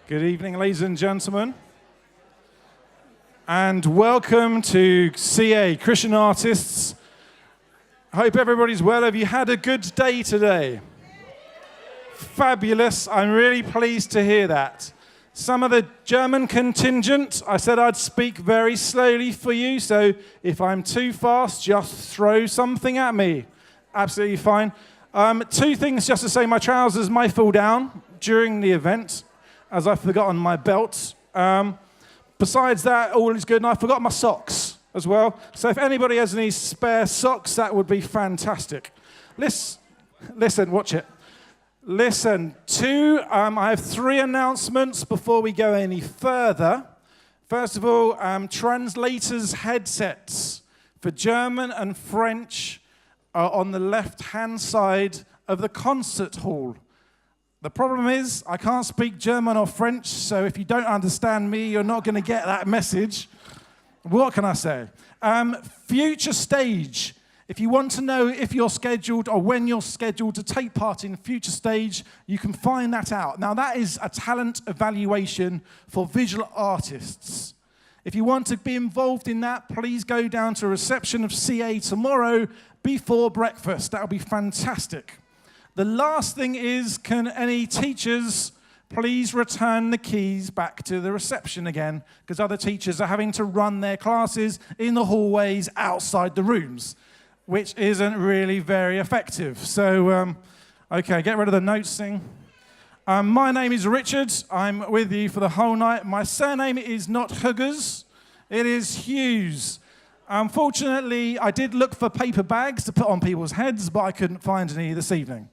Good evening, ladies and gentlemen, and welcome to CA, Christian Artists. I hope everybody's well. Have you had a good day today? Fabulous. I'm really pleased to hear that. Some of the German contingent, I said I'd speak very slowly for you, so if I'm too fast, just throw something at me. Absolutely fine. Two things just to say. My trousers may fall down during the event, as I've forgotten my belt. Besides that, all is good, and I forgot my socks as well. So if anybody has any spare socks, that would be fantastic. Listen, watch it. Listen, I have three announcements before we go any further. First of all, translators' headsets for German and French are on the left-hand side of the concert hall. The problem is, I can't speak German or French, so if you don't understand me, you're not going to get that message. What can I say? Future stage. If you want to know if you're scheduled or when you're scheduled to take part in Future Stage, you can find that out. Now, that is a talent evaluation for visual artists. If you want to be involved in that, please go down to reception of CA tomorrow before breakfast. That'll be fantastic. The last thing is, can any teachers please return the keys back to the reception again, because other teachers are having to run their classes in the hallways outside the rooms, which isn't really very effective. So, okay, get rid of the notes thing. My name is Richard. I'm with you for the whole night. My surname is not Huggers. It is Hughes. Unfortunately, I did look for paper bags to put on people's heads, but I couldn't find any this evening.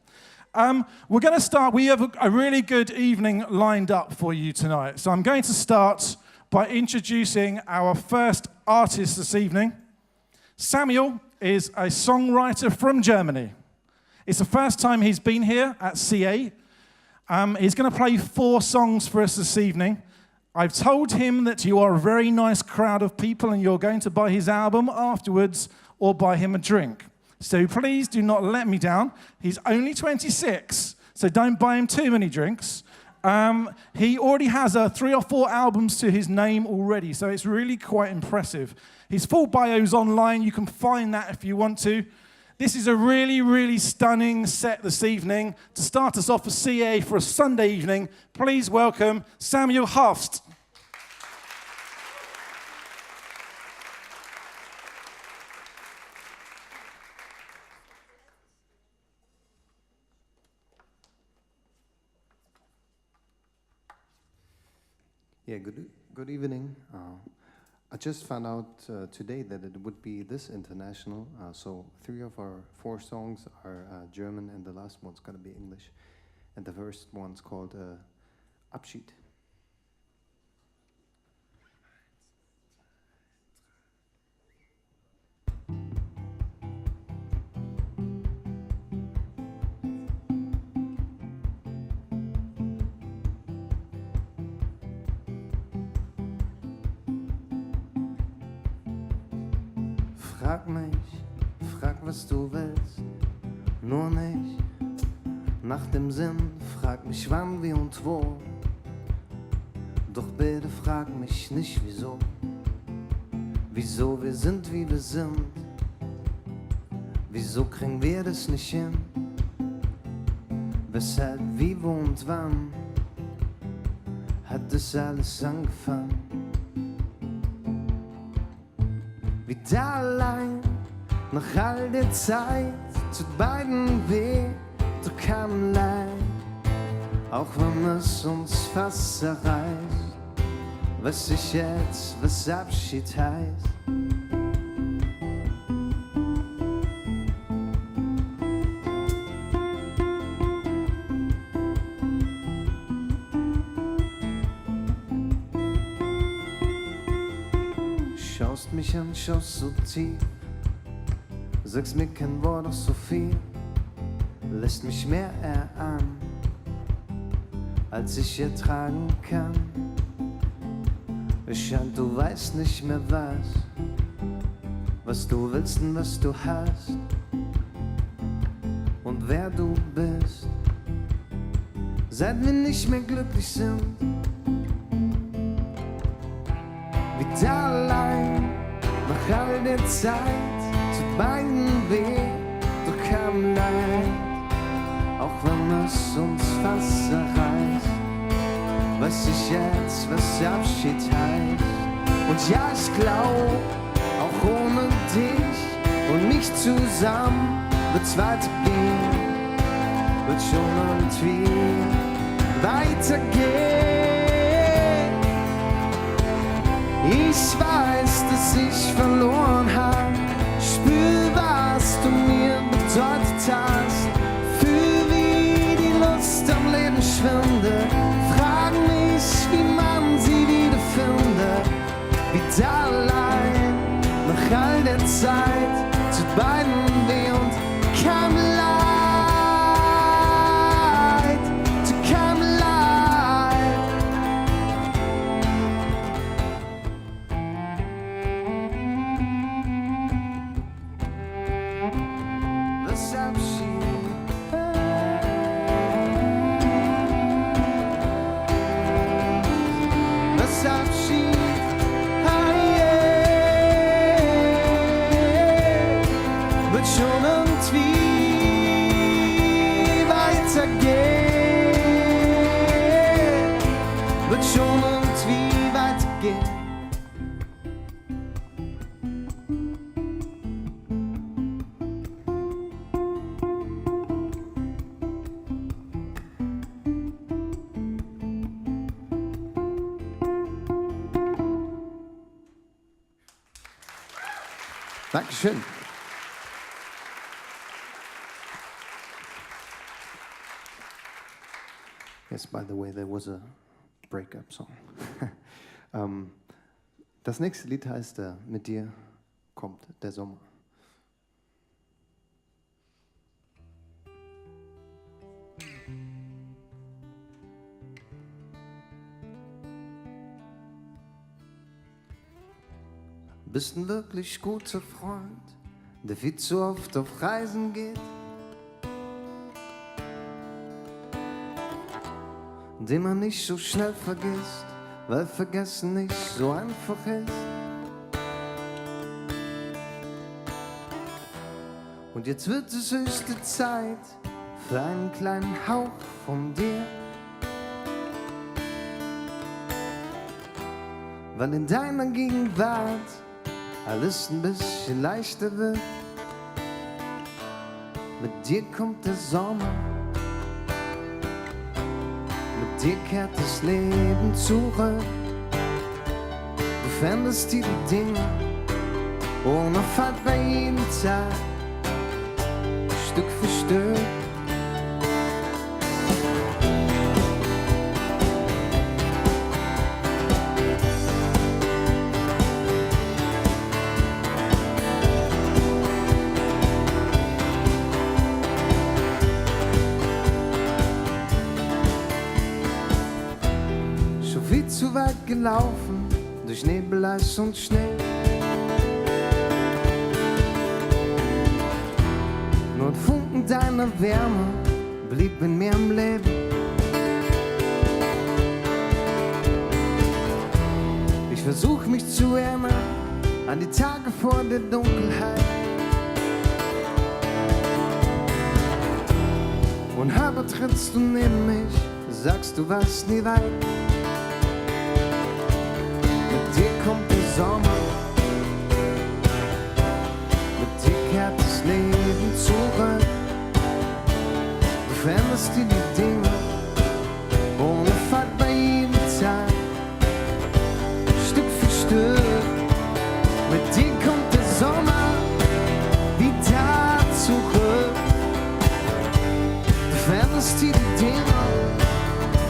We're going to start. We have a really good evening lined up for you tonight. So I'm going to start by introducing our first artist this evening. Samuel is a songwriter from Germany. It's the first time he's been here at CA. He's going to play 4 songs for us this evening. I've told him that you are a very nice crowd of people and you're going to buy his album afterwards or buy him a drink. So please do not let me down. He's only 26, so don't buy him too many drinks. He already has 3 or 4 albums to his name already, so it's really quite impressive. His full bio's online. You can find that if you want to. This is a really, really stunning set this evening. To start us off for CA for a Sunday evening, please welcome Samuel Hafst. Yeah, good evening. I just found out today that it would be this international, so 3 of our 4 songs are German and the last one's going to be English. And the first one's called Abschied. Frag was du willst, nur nicht nach dem Sinn. Frag mich wann, wie und wo, doch bitte frag mich nicht wieso. Wieso wir sind, wie wir sind, wieso kriegen wir das nicht hin? Weshalb, wie, wo und wann hat das alles angefangen? Wie da allein, nach all der Zeit, tut beiden weh, doch keinem leid. Auch wenn es uns fast zerreißt, weiß ich jetzt, was Abschied heißt. Schaust mich an, schaust so tief, sagst mir kein Wort, doch so viel, lässt mich mehr erahnen, als ich ertragen kann. Es scheint, du weißt nicht mehr was du willst und was du hast und wer du bist. Seit wir nicht mehr glücklich sind, wieder allein, nach all der Zeit, tut beiden weh, doch kein Leid, auch wenn es uns fast zerreißt, weiß ich jetzt, was Abschied heißt. Und ja, ich glaub, auch ohne dich und mich zusammen wird's weitergehen, wird schon irgendwie weitergehen. Ich weiß, dass ich verloren hab, spür, was du mir bedeutet hast, fühl, wie die Lust am Leben schwindet, frag mich, wie man sie wiederfindet, wieder allein, nach all der Zeit, tut beiden weh und kein Leid. Dankeschön. Yes, by the way, there was a breakup song. Das nächste Lied heißt Mit dir kommt der Sommer. Bist ein wirklich guter Freund, der viel zu oft auf Reisen geht, den man nicht so schnell vergisst, weil Vergessen nicht so einfach ist. Und jetzt wird es höchste Zeit für einen kleinen Hauch von dir, weil in deiner Gegenwart alles ein bisschen leichter wird. Mit dir kommt der Sommer, mit dir kehrt das Leben zurück. Du veränderst die Dinge ohne Fahrt bei jedem Tag, Stück für Stück. Zu weit gelaufen, durch Nebel, Eis und Schnee. Nur ein Funken deiner Wärme blieb in mir am Leben. Ich versuch mich zu erinnern an die Tage vor der Dunkelheit und aber trittst du neben mich, sagst du warst nie weit. Mit dir kommt der Sommer, mit dir kehrt das Leben zurück. Du veränderst dir die Dinge ohne Fahrt bei jedem Tag, Stück für Stück. Mit dir kommt der Sommer wieder zurück. Du veränderst dir die Dinge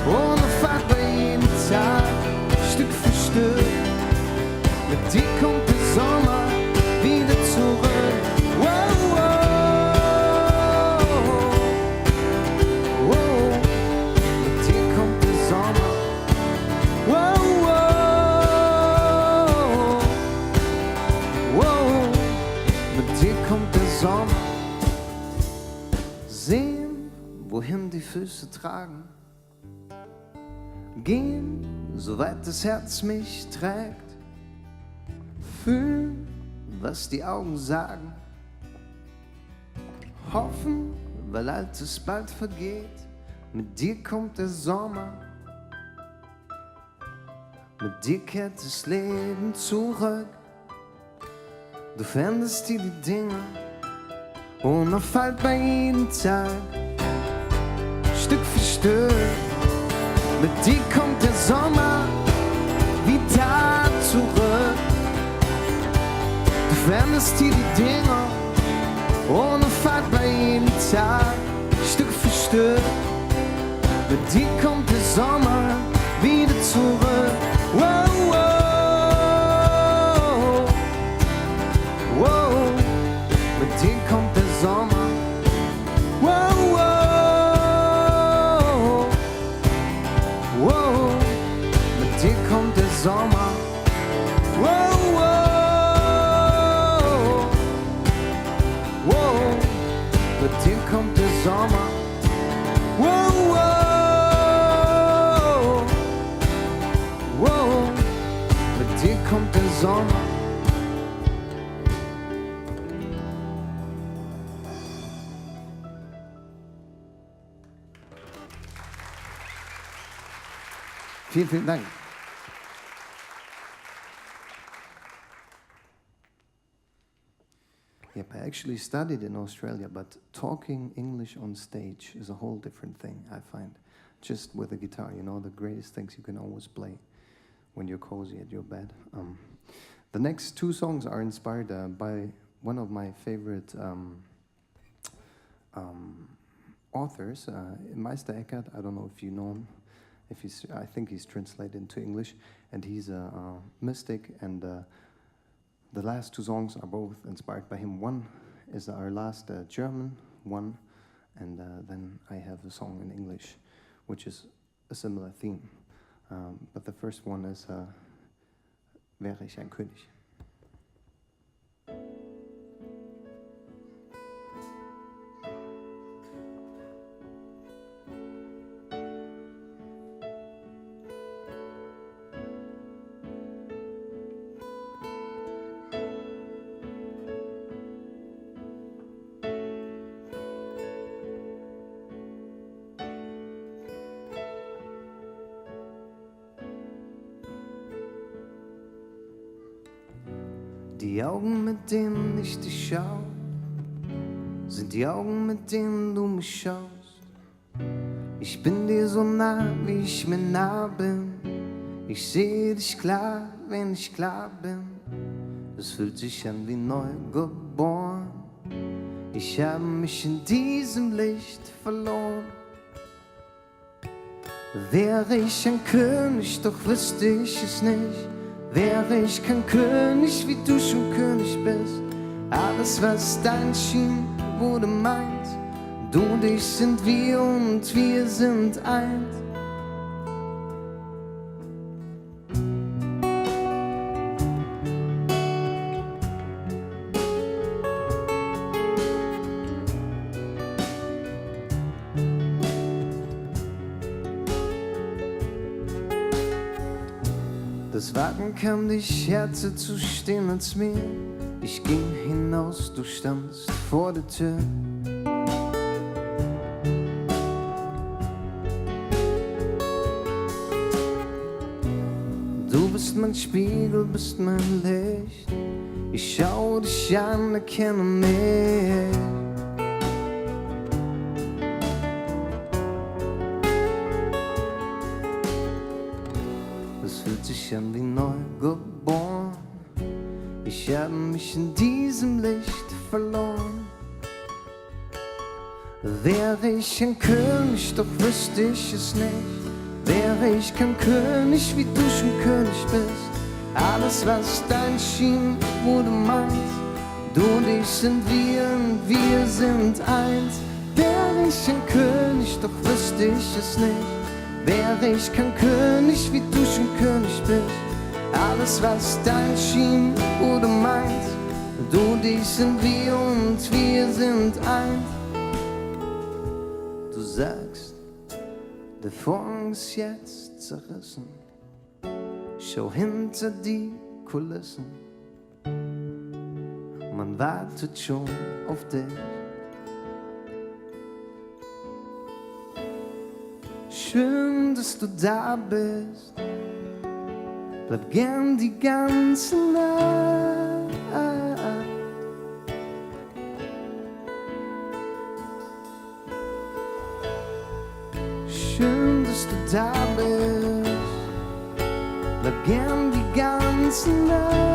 ohne Fahrt bei jedem Tag, Stück für Stück. Mit dir kommt der Sommer wieder zurück. Wow, wow, wow. Mit dir kommt der Sommer. Wow, wow, wow. Mit dir kommt der Sommer. Sehen, wohin die Füße tragen. Gehen, soweit das Herz mich trägt. fühlen, was die Augen sagen. Hoffen, weil Altes bald vergeht. Mit dir kommt der Sommer. Mit dir kehrt das Leben zurück. Du veränderst dir die Dinge unaufhaltbar jeden Tag, Stück für Stück. Mit dir kommt der Sommer wieder zurück. Du veränderst dir die Dinge unaufhaltbar jeden Tag, Stück für Stück. Mit dir kommt der Sommer wieder zurück. Wow, wow, wow. Mit dir kommt der Sommer. Wow, wow, wow. Mit dir kommt der Sommer. Wow, wow, wow. Mit dir kommt der Sommer. Wow, wow, wow. Mit dir kommt der Sommer. Vielen, vielen Dank. Yep, I actually studied in Australia, but talking English on stage is a whole different thing, I find. Just with a guitar, you know, the greatest things you can always play when you're cozy at your bed. The next two songs are inspired by one of my favorite authors, Meister Eckhart. I don't know if you know him. I think he's translated into English, and he's a mystic, and the last two songs are both inspired by him. One is our last German one, and then I have a song in English, which is a similar theme. But the first one is Wäre ich ein König. Die Augen, mit denen ich dich schau, sind die Augen, mit denen du mich schaust. Ich bin dir so nah, wie ich mir nah bin. Ich sehe dich klar, wenn ich klar bin. Es fühlt sich an wie neu geboren. Ich habe mich in diesem Licht verloren. Wäre ich ein König, doch wüsste ich es nicht. Wäre ich kein König, wie du schon König bist. Alles, was dein schien, wurde meins. Du und ich sind wir und wir sind eins. Das Warten kam dich härter zu stehen als mir. Ich ging hinaus, du standst vor der Tür. Du bist mein Spiegel, bist mein Licht. Ich schau dich an, erkenne mich. Es fühlt sich an wie neu geboren. Ich habe mich in diesem Licht verloren. Wäre ich ein König, doch wüsste ich es nicht. Wäre ich kein König, wie du schon König bist. Alles, was dein schien, wurde meins. Du und ich sind wir und wir sind eins. Wäre ich ein König, doch wüsste ich es nicht. Wäre ich kein König, wie du schon König bist. Alles, was dein schien, wurde meins. Du und ich sind wir und wir sind eins. Du sagst, der Vorhang ist jetzt zerrissen. Schau hinter die Kulissen. Man wartet schon auf dich. Schön, dass du da bist. Bleib gern die ganze Nacht. Schön, dass du da bist. Bleib gern die ganze Nacht.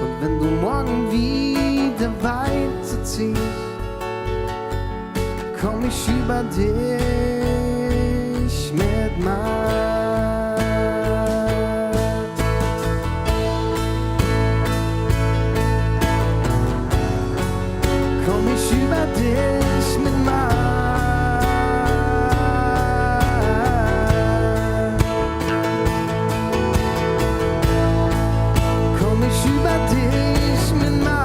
Und wenn du morgen wieder weiterziehst, komm ich über dich mit Macht. Komm ich über dich mit Macht. Komm ich über dich mit Macht.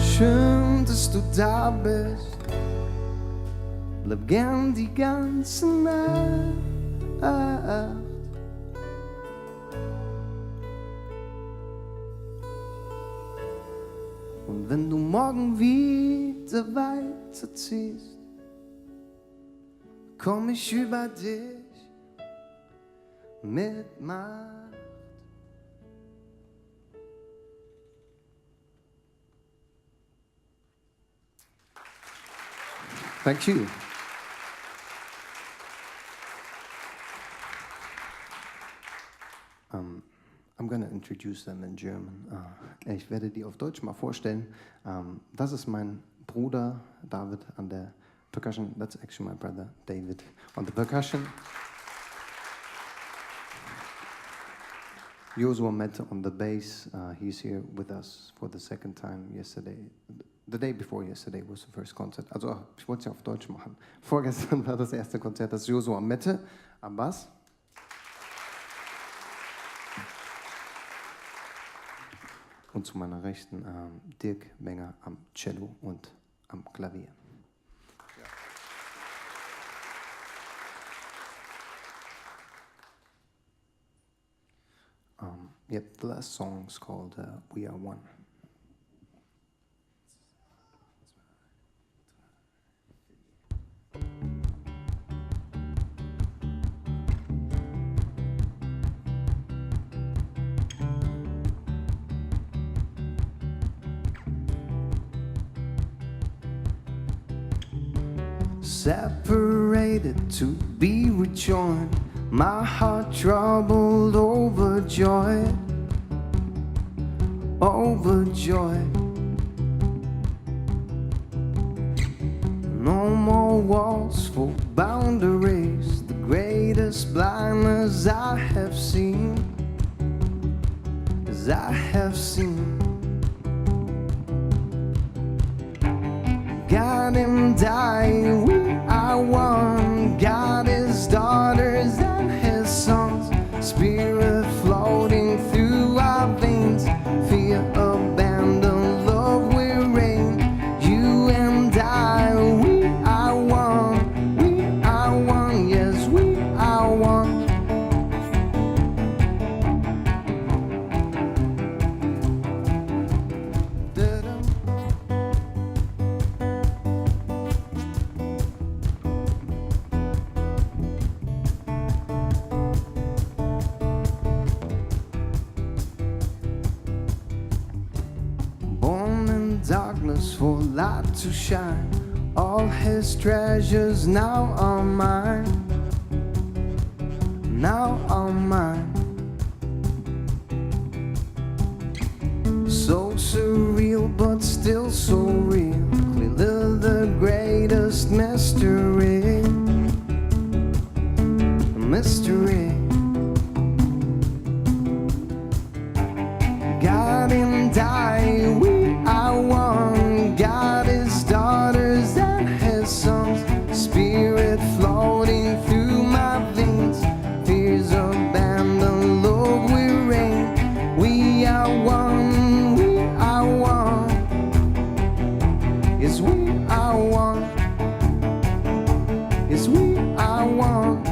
Schön, dass du da bist. Bleib gern die ganze Nacht. Und wenn du morgen wieder weiterziehst, komm ich über dich mit Macht. Thank you. I'm going to introduce them in German. Ich werde die auf Deutsch mal vorstellen. Das ist mein Bruder David an der percussion. That's actually my brother David on the percussion. Joshua Mette on the bass. He's here with us for the second time yesterday. The day before yesterday was the first concert. Also, ich wollte es ja auf Deutsch machen. Vorgestern war das erste Konzert. Das ist Joshua Mette am Bass. Und zu meiner Rechten Dirk Menger am Cello und am Klavier. Yep, the last song is called We Are One. Separated to be rejoined, my heart troubled, overjoyed, overjoyed. No more walls for boundaries, the greatest blindness I have seen, as I have seen. God and I, we are one. God, His daughters and His sons. Spirit floating through our veins. Fear abandoned, love will reign. You and I, we are one. We are one, yes, we are one. famous for light to shine. All his treasures now are mine, now are mine. So surreal but still so real, clearly the greatest mystery, mystery. God and I, we are one. God, his daughters and his sons, spirit floating through my veins, fears abandoned, love we reign. We are one, we are one. Yes, we are one. Yes, we are one.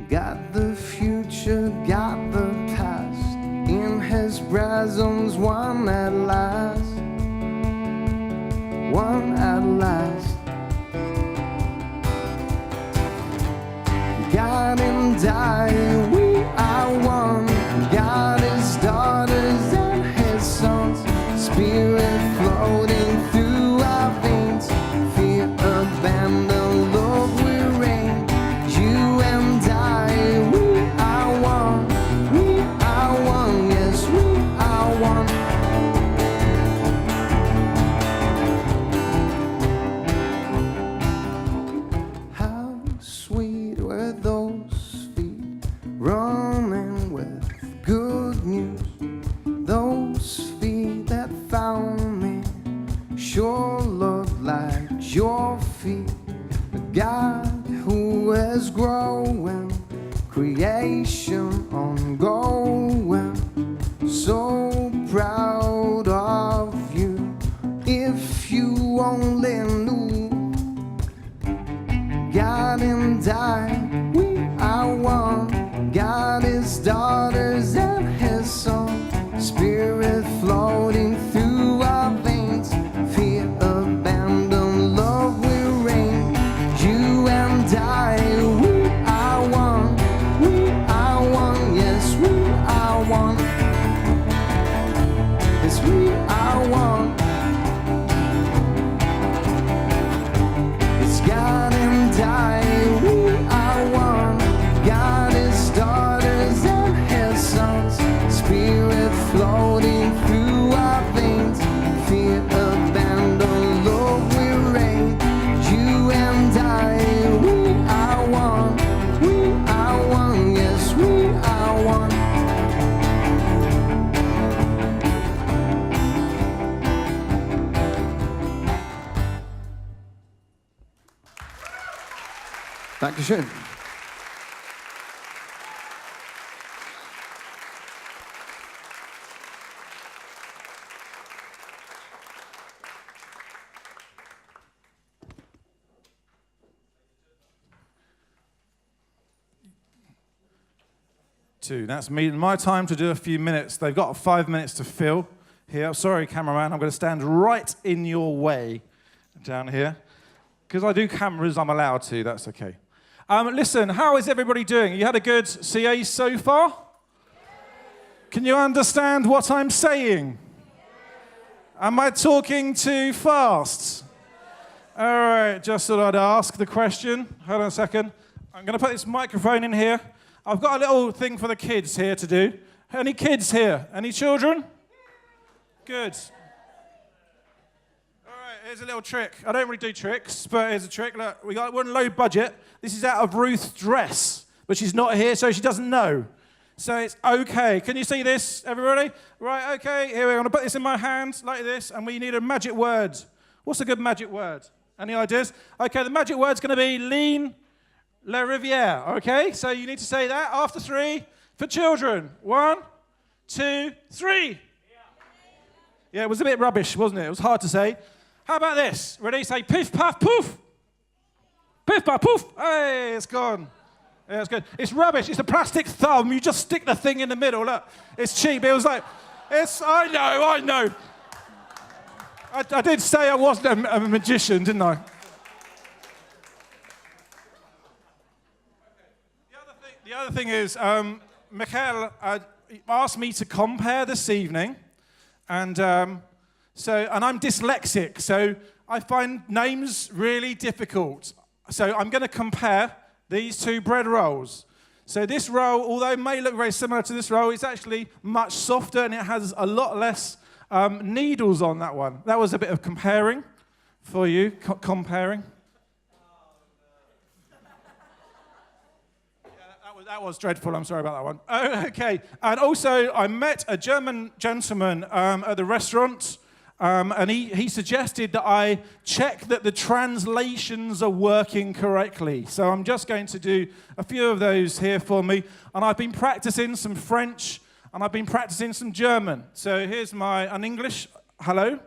Got the future, got the past, in his presence, one at last, one at last. God and I, we are one. God, his daughters and his sons, spirit floating through our veins, fear abandoned, love we reign. You and I, we are one. We are one, yes, we are one. How sweet were those feet running with good news, those feet that found me sure looked like your feet. A God who is growing, creation ongoing, so proud of you. If you only knew, God and I, we are one. God, his daughters and his son, spirit floating through our veins, fear abandoned, love we reign. You and I, we are one. We are one, yes, we are one. Yes, we are one. It's God and I, we are one. God, his daughters and his sons, spirit floating through our veins, fear abandoned, love we reign. You and I, we are one. We are one, yes, we are one. Dankeschön. Two. That's me. My time to do a few minutes. They've got 5 minutes to fill here. Sorry, cameraman. I'm going to stand right in your way down here. Because I do cameras, I'm allowed to. That's okay. Listen, how is everybody doing? You had a good CA so far? Can you understand what I'm saying? Am I talking too fast? All right, just thought I'd ask the question. Hold on a second. I'm going to put this microphone in here. I've got a little thing for the kids here to do. Any kids here? Any children? Good. All right, here's a little trick. I don't really do tricks, but here's a trick. Look, we're on low budget. This is out of Ruth's dress, but she's not here, so she doesn't know. So it's okay. Can you see this, everybody? Right, okay. Here we're going to put this in my hand like this, and we need a magic word. What's a good magic word? Any ideas? Okay, the magic word's going to be lean La Riviere, okay? So you need to say that after 3 for children. 1, 2, 3. Yeah, it was a bit rubbish, wasn't it? It was hard to say. How about this? Ready? Say piff, puff, poof. Piff, puff, poof. Hey, it's gone. Yeah, it's good. It's rubbish. It's a plastic thumb. You just stick the thing in the middle. Look, it's cheap. It was like, I know. I did say I wasn't a magician, didn't I? The other thing is, Mikhail asked me to compare this evening. And and I'm dyslexic, so I find names really difficult. So I'm going to compare these two bread rolls. So this roll, although it may look very similar to this roll, it's actually much softer and it has a lot less needles on that one. That was a bit of comparing for you, comparing. That was dreadful. I'm sorry about that one. Oh, okay. And also, I met a German gentleman at the restaurant, and he suggested that I check that the translations are working correctly. So I'm just going to do a few of those here for me. And I've been practicing some French, and I've been practicing some German. So here's an English. Hello.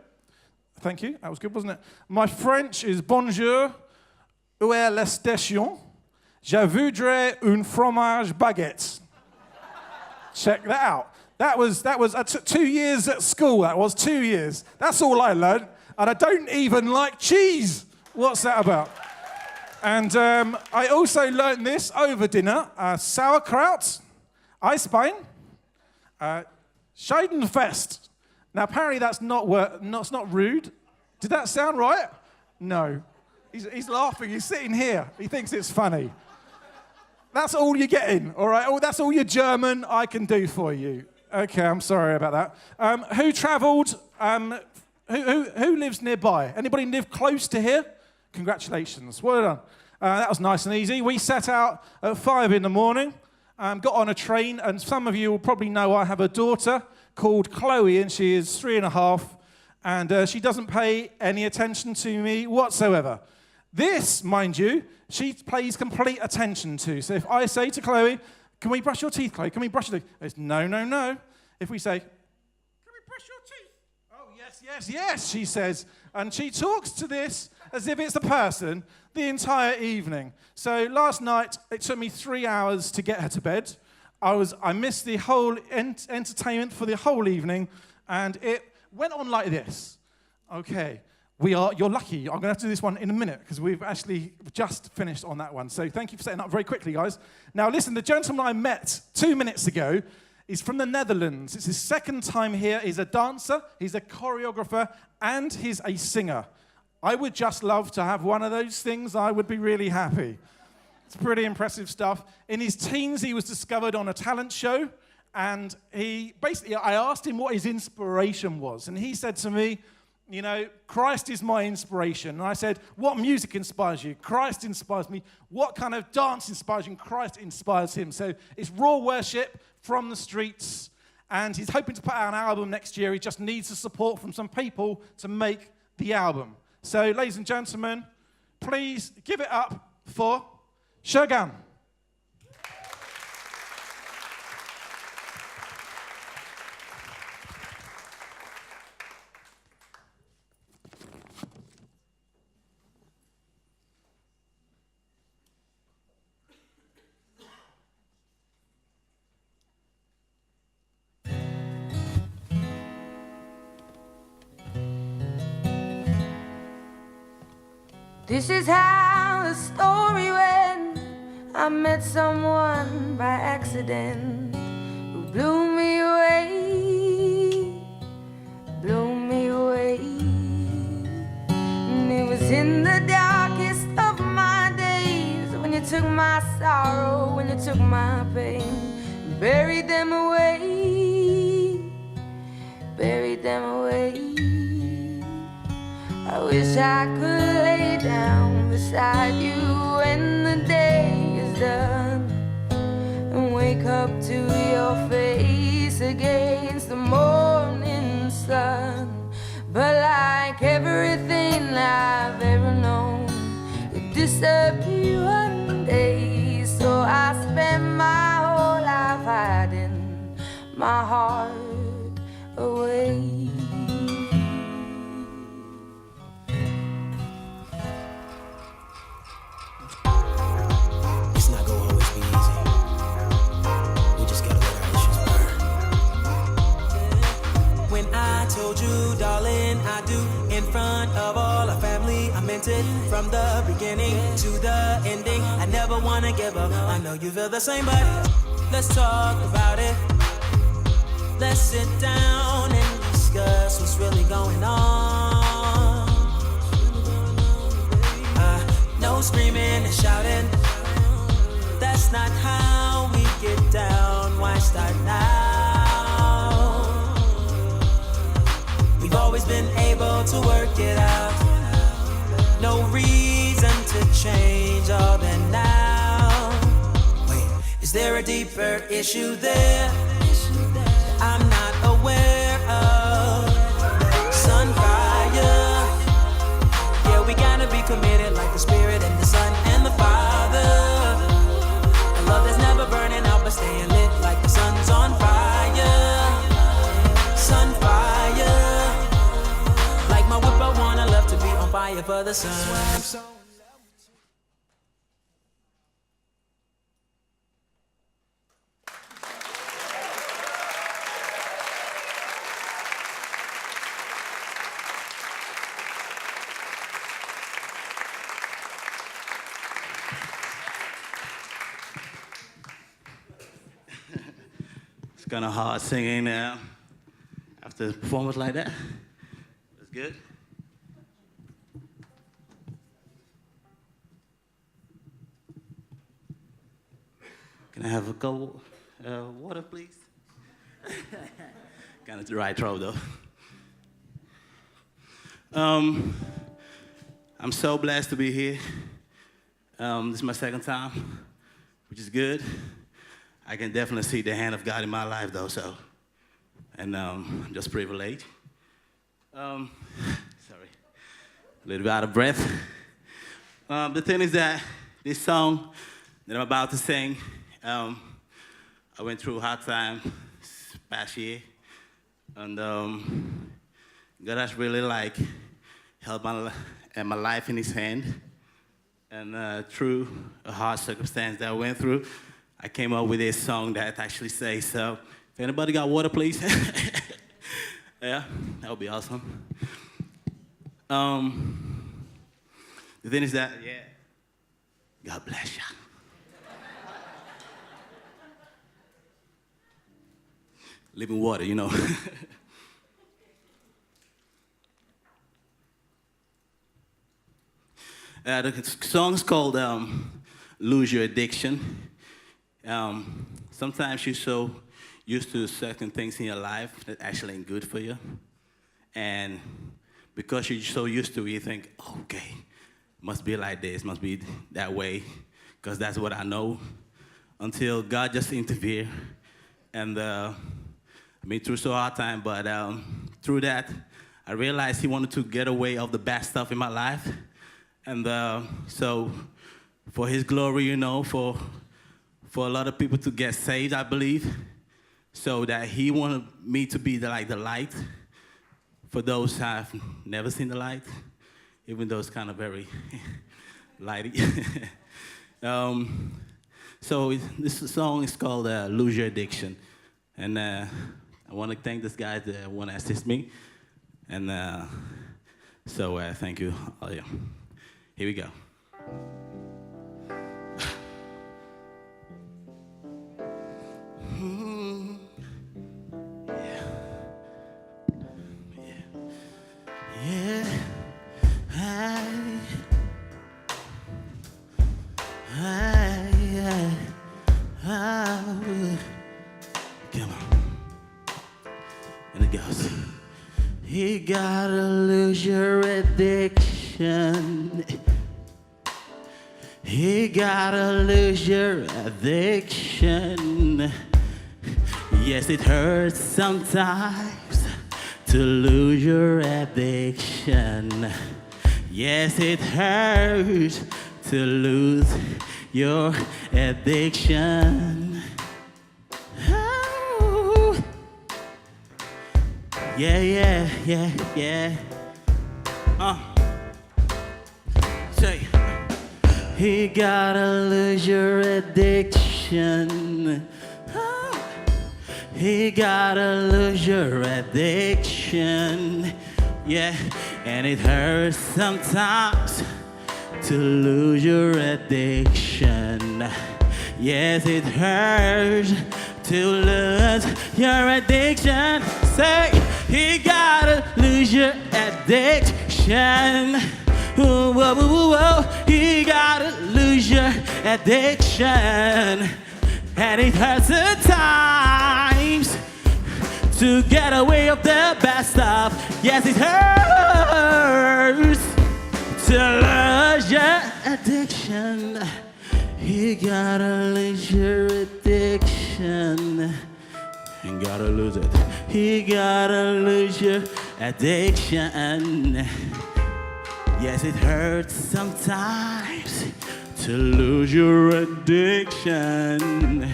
Thank you. That was good, wasn't it? My French is bonjour. Où est la station? Je voudrais un fromage baguette. Check that out. I took 2 years at school. That was 2 years. That's all I learned. And I don't even like cheese. What's that about? And I also learned this over dinner. Sauerkraut, Eisbein, Scheidenfest. Now, apparently that's not rude. Did that sound right? No. He's laughing. He's sitting here. He thinks it's funny. That's all you're getting, all right? Oh, that's all your German I can do for you. Okay, I'm sorry about that. Who travelled? Who lives nearby? Anybody live close to here? Congratulations. Well done. That was nice and easy. We set out at 5 in the morning, got on a train, and some of you will probably know I have a daughter called Chloe, and she is 3.5, and she doesn't pay any attention to me whatsoever. This, mind you, she pays complete attention to. So if I say to Chloe, can we brush your teeth, Chloe? Can we brush your teeth? It's no, no, no. If we say, can we brush your teeth? Oh, yes, yes, yes, she says. And she talks to this as if it's a person the entire evening. So last night, it took me 3 hours to get her to bed. I missed the whole entertainment for the whole evening, and it went on like this. Okay. You're lucky. I'm going to have to do this one in a minute because we've actually just finished on that one. So thank you for setting up very quickly, guys. Now, listen, the gentleman I met 2 minutes ago is from the Netherlands. It's his second time here. He's a dancer, he's a choreographer, and he's a singer. I would just love to have one of those things. I would be really happy. It's pretty impressive stuff. In his teens, he was discovered on a talent show, and I asked him what his inspiration was, and he said to me, you know, Christ is my inspiration. And I said, what music inspires you? Christ inspires me. What kind of dance inspires you? And Christ inspires him. So it's raw worship from the streets. And he's hoping to put out an album next year. He just needs the support from some people to make the album. So, ladies and gentlemen, please give it up for Shogun. This is how the story went. I met someone by accident who blew me away, blew me away. And it was in the darkest of my days when you took my sorrow, when you took my pain, buried them away, buried them away. I wish I could lay down beside you when the day is done and wake up to your face against the morning sun. But like everything I've ever known, it disappeared one day. So I spent my whole life hiding my heart away. Told you, darling, I do. In front of all our family, I meant it from the beginning to the ending. I never wanna give up. I know you feel the same, but let's talk about it. Let's sit down and discuss. that's not how we get down. Why start now? We've always been able to work it out. No reason to change all that now. Wait, is there a deeper issue there I'm not aware of? Sunfire. Yeah, we gotta be committed like the Spirit and the Son and the Father. A love that's never burning out but staying lit like the sun's on fire. Sunfire. Like my whip, I wanna love to be on fire for the sun. It's kind of hard singing after a performance like that. That's good. Can I have a couple water, please? Kind of the right throw, though. I'm so blessed to be here. This is my second time, which is good. I can definitely see the hand of God in my life, though, so. And I'm just privileged. Sorry, a little bit out of breath. The thing is that this song that I'm about to sing, I went through a hard time this past year. And God has really held my life in his hand. And through a hard circumstance that I went through, I came up with this song that actually says, so if anybody got water, please. Yeah, that would be awesome. The thing is that, yeah, God bless you. Living water, you know. The song's called Lose Your Addiction. Sometimes you're so used to certain things in your life that actually ain't good for you. And because you're so used to it, you think, oh, okay, must be like this, must be that way, because that's what I know. Until God just intervened. And I've been through so hard time, but through that, I realized he wanted to get away of the bad stuff in my life. And so for his glory, you know, for a lot of people to get saved, I believe, so that he wanted me to be the light for those who have never seen the light, even though it's kind of very lighty. So this song is called Lose Your Addiction. And I want to thank this guy that want to assist me. And so thank you. Oh, yeah. Here we go. Come on. And it goes. You gotta lose your addiction. You gotta lose your addiction. Yes, it hurts sometimes to lose your addiction. Yes, it hurts to lose your addiction. Oh. Yeah. Say, you gotta lose your addiction. Oh. You gotta lose your addiction. Yeah, and it hurts sometimes to lose your addiction. Yes, it hurts to lose your addiction. Say, you gotta lose your addiction. Whoa, whoa, whoa, whoa. You gotta lose your addiction. And it hurts at times to get away with the bad stuff. Yes, it hurts to lose your addiction. You gotta lose your addiction. You gotta lose it. You gotta lose your addiction. Yes, it hurts sometimes to lose your addiction.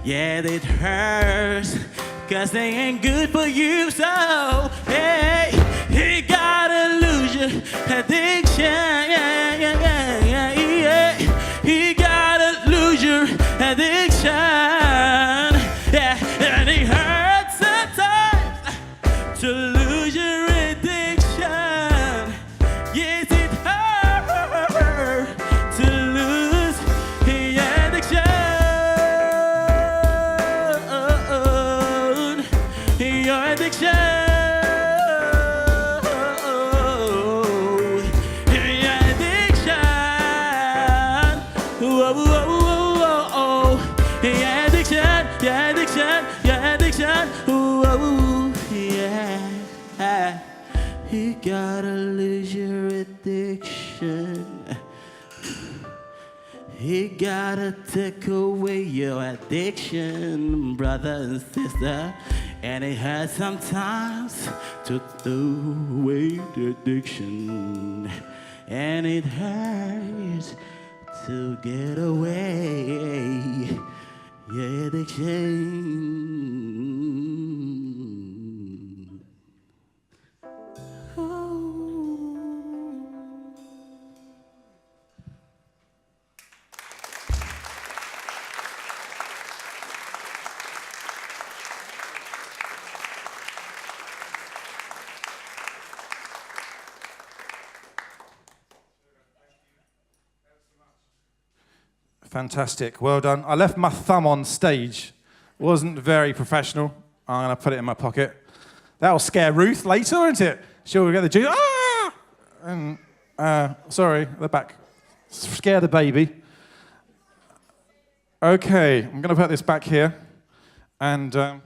Yeah, it hurts, 'cause they ain't good for you. So, hey, you gotta lose your addiction. Yeah, yeah, yeah, yeah, yeah. You gotta lose your addiction. Yeah, and it hurts sometimes to lose your addiction. Yes, it hurts to lose your addiction. Your addiction. Your addiction. Whoa, whoa, whoa, whoa. Your addiction. Your addiction. Your addiction. Whoa, yeah. You gotta lose your addiction. You gotta take away your addiction, brother and sister. And it hurts sometimes to throw away the addiction. And it hurts to get away your addiction. Fantastic, well done. I left my thumb on stage. Wasn't very professional. I'm gonna put it in my pocket. That'll scare Ruth later, won't it? She'll get the juice. Ah! And sorry, the back. Scare the baby. Okay, I'm gonna put this back here. And I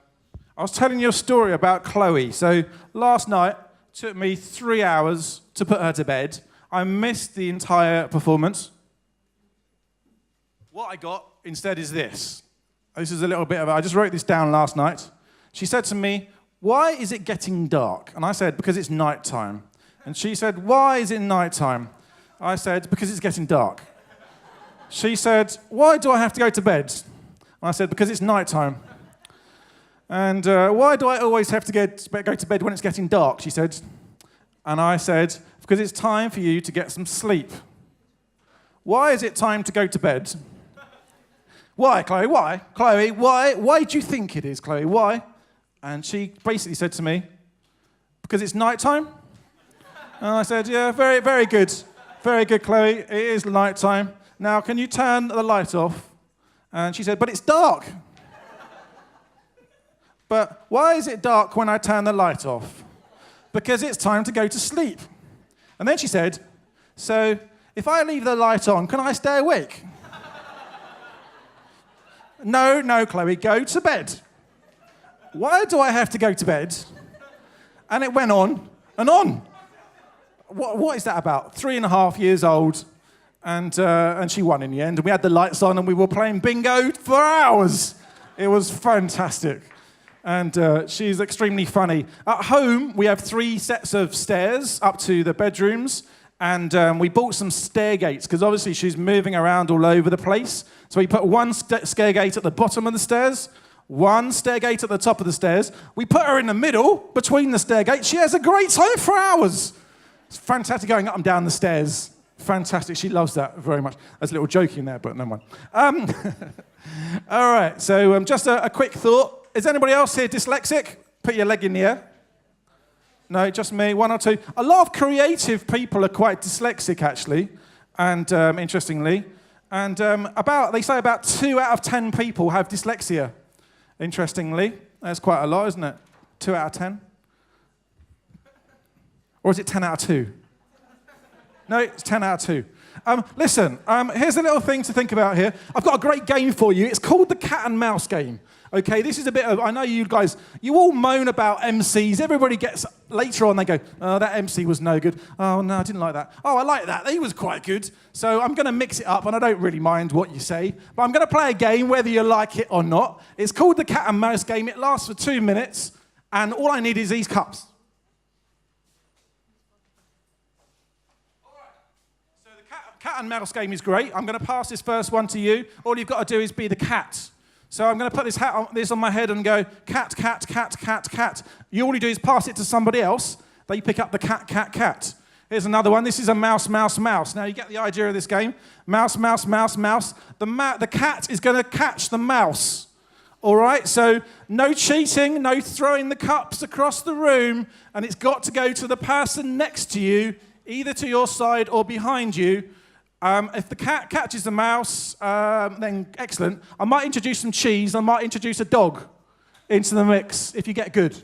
was telling you a story about Chloe. So last night, it took me 3 hours to put her to bed. I missed the entire performance. What I got instead is this. This is a little bit of, I just wrote this down last night. She said to me, "Why is it getting dark?" And I said, "Because it's nighttime." And she said, "Why is it nighttime?" I said, "Because it's getting dark." She said, "Why do I have to go to bed?" And I said, "Because it's nighttime." And "Why do I always have to go to bed when it's getting dark?" She said. And I said, "Because it's time for you to get some sleep." "Why is it time to go to bed?" "Why, Chloe, why? Chloe, why? Why do you think it is, Chloe? Why?" And she basically said to me, "Because it's nighttime." And I said, "Yeah, very, very good. Very good, Chloe. It is nighttime. Now, can you turn the light off?" And she said, "But it's dark." "But why is it dark when I turn the light off?" "Because it's time to go to sleep." And then she said, "So if I leave the light on, can I stay awake?" "No, no, Chloe, go to bed." "Why do I have to go to bed?" And it went on and on. What is that about? 3.5 years old, and she won in the end. And we had the lights on, and we were playing bingo for hours. It was fantastic. And she's extremely funny. At home, we have 3 sets of stairs up to the bedrooms. And we bought some stair gates, because obviously she's moving around all over the place. So we put one stair gate at the bottom of the stairs, one stair gate at the top of the stairs. We put her in the middle, between the stair gates. She has a great time for hours. It's fantastic going up and down the stairs. Fantastic, she loves that very much. There's a little joke in there, but no mind. All right, so just a quick thought. Is anybody else here dyslexic? Put your leg in the air. No, just me, 1 or 2. A lot of creative people are quite dyslexic, actually, and interestingly. And they say about 2 out of 10 people have dyslexia, interestingly. That's quite a lot, isn't it? 2 out of 10? Or is it 10 out of 2? No, it's 10 out of 2. Listen, here's a little thing to think about here. I've got a great game for you. It's called the cat and mouse game. Okay, this is a bit of, I know you guys, you all moan about MCs. Everybody gets, later on they go, oh, that MC was no good. Oh, no, I didn't like that. Oh, I like that. He was quite good. So I'm going to mix it up, and I don't really mind what you say. But I'm going to play a game, whether you like it or not. It's called the cat and mouse game. It lasts for 2 minutes, and all I need is these cups. So the cat and mouse game is great. I'm going to pass this first one to you. All you've got to do is be the cat. So I'm going to put this on my head and go, cat, cat, cat, cat, cat. All you do is pass it to somebody else. They pick up the cat, cat, cat. Here's another one. This is a mouse, mouse, mouse. Now, you get the idea of this game. Mouse, mouse, mouse, mouse. The cat is going to catch the mouse. All right? So no cheating, no throwing the cups across the room, and it's got to go to the person next to you, either to your side or behind you. If the cat catches the mouse, then excellent. I might introduce some cheese. I might introduce a dog into the mix if you get good.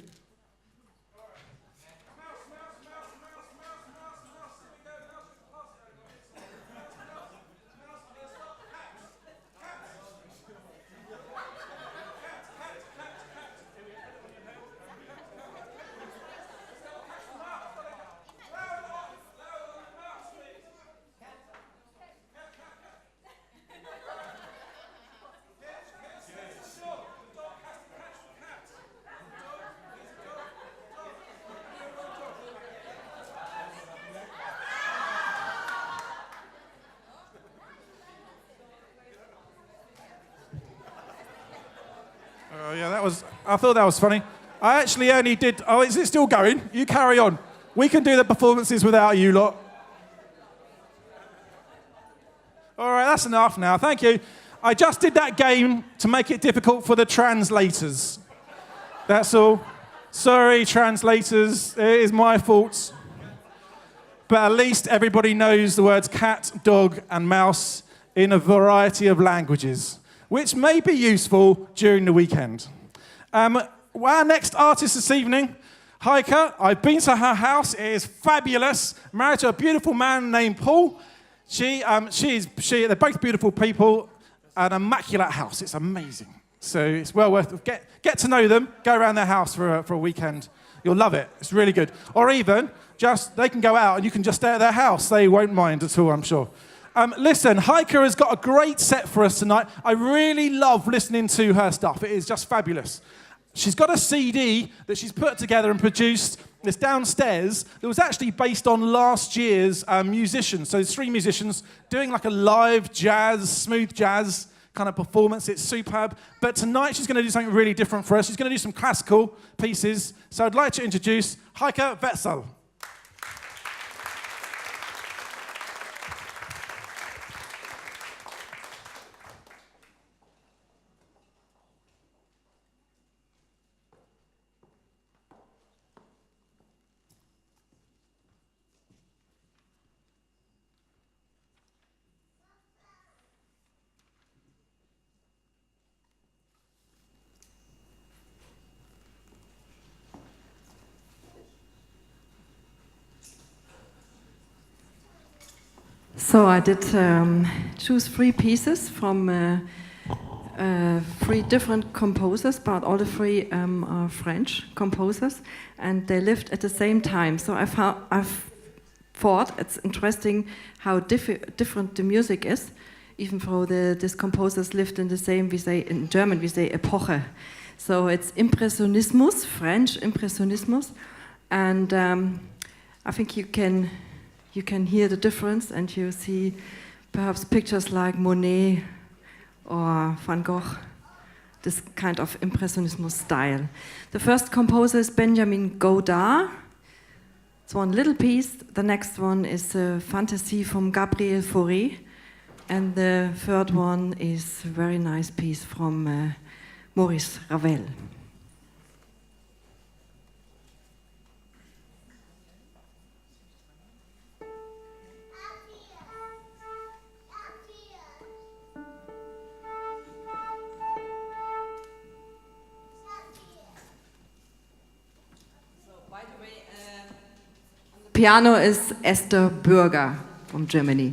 I thought that was funny. I actually only did... Oh, is it still going? You carry on. We can do the performances without you lot. All right, that's enough now. Thank you. I just did that game to make it difficult for the translators. That's all. Sorry, translators. It is my fault. But at least everybody knows the words cat, dog, and mouse in a variety of languages, which may be useful during the weekend. Our next artist this evening, Heike. I've been to her house. It is fabulous. Married to a beautiful man named Paul. They're both beautiful people. An immaculate house. It's amazing. So it's well worth it. Get to know them. Go around their house for a weekend. You'll love it. It's really good. Or even they can go out and you can just stay at their house. They won't mind at all, I'm sure. Listen, Heike has got a great set for us tonight. I really love listening to her stuff. It is just fabulous. She's got a CD that she's put together and produced. It's downstairs. That was actually based on last year's musicians. So there's 3 musicians doing like a live jazz, smooth jazz kind of performance. It's superb. But tonight she's going to do something really different for us. She's going to do some classical pieces. So I'd like to introduce Heike Wetzel. So I did choose 3 pieces from 3 different composers, but all the 3 are French composers, and they lived at the same time. So I've thought it's interesting how different the music is, even though these composers lived in the same, in German we say Epoche. So it's Impressionismus, French Impressionismus, and I think you can hear the difference, and you see perhaps pictures like Monet or Van Gogh, this kind of Impressionismus style. The first composer is Benjamin Godard. It's one little piece. The next one is a fantasy from Gabriel Fauré. And the third one is a very nice piece from Maurice Ravel. Piano is Esther Bürger. from Germany.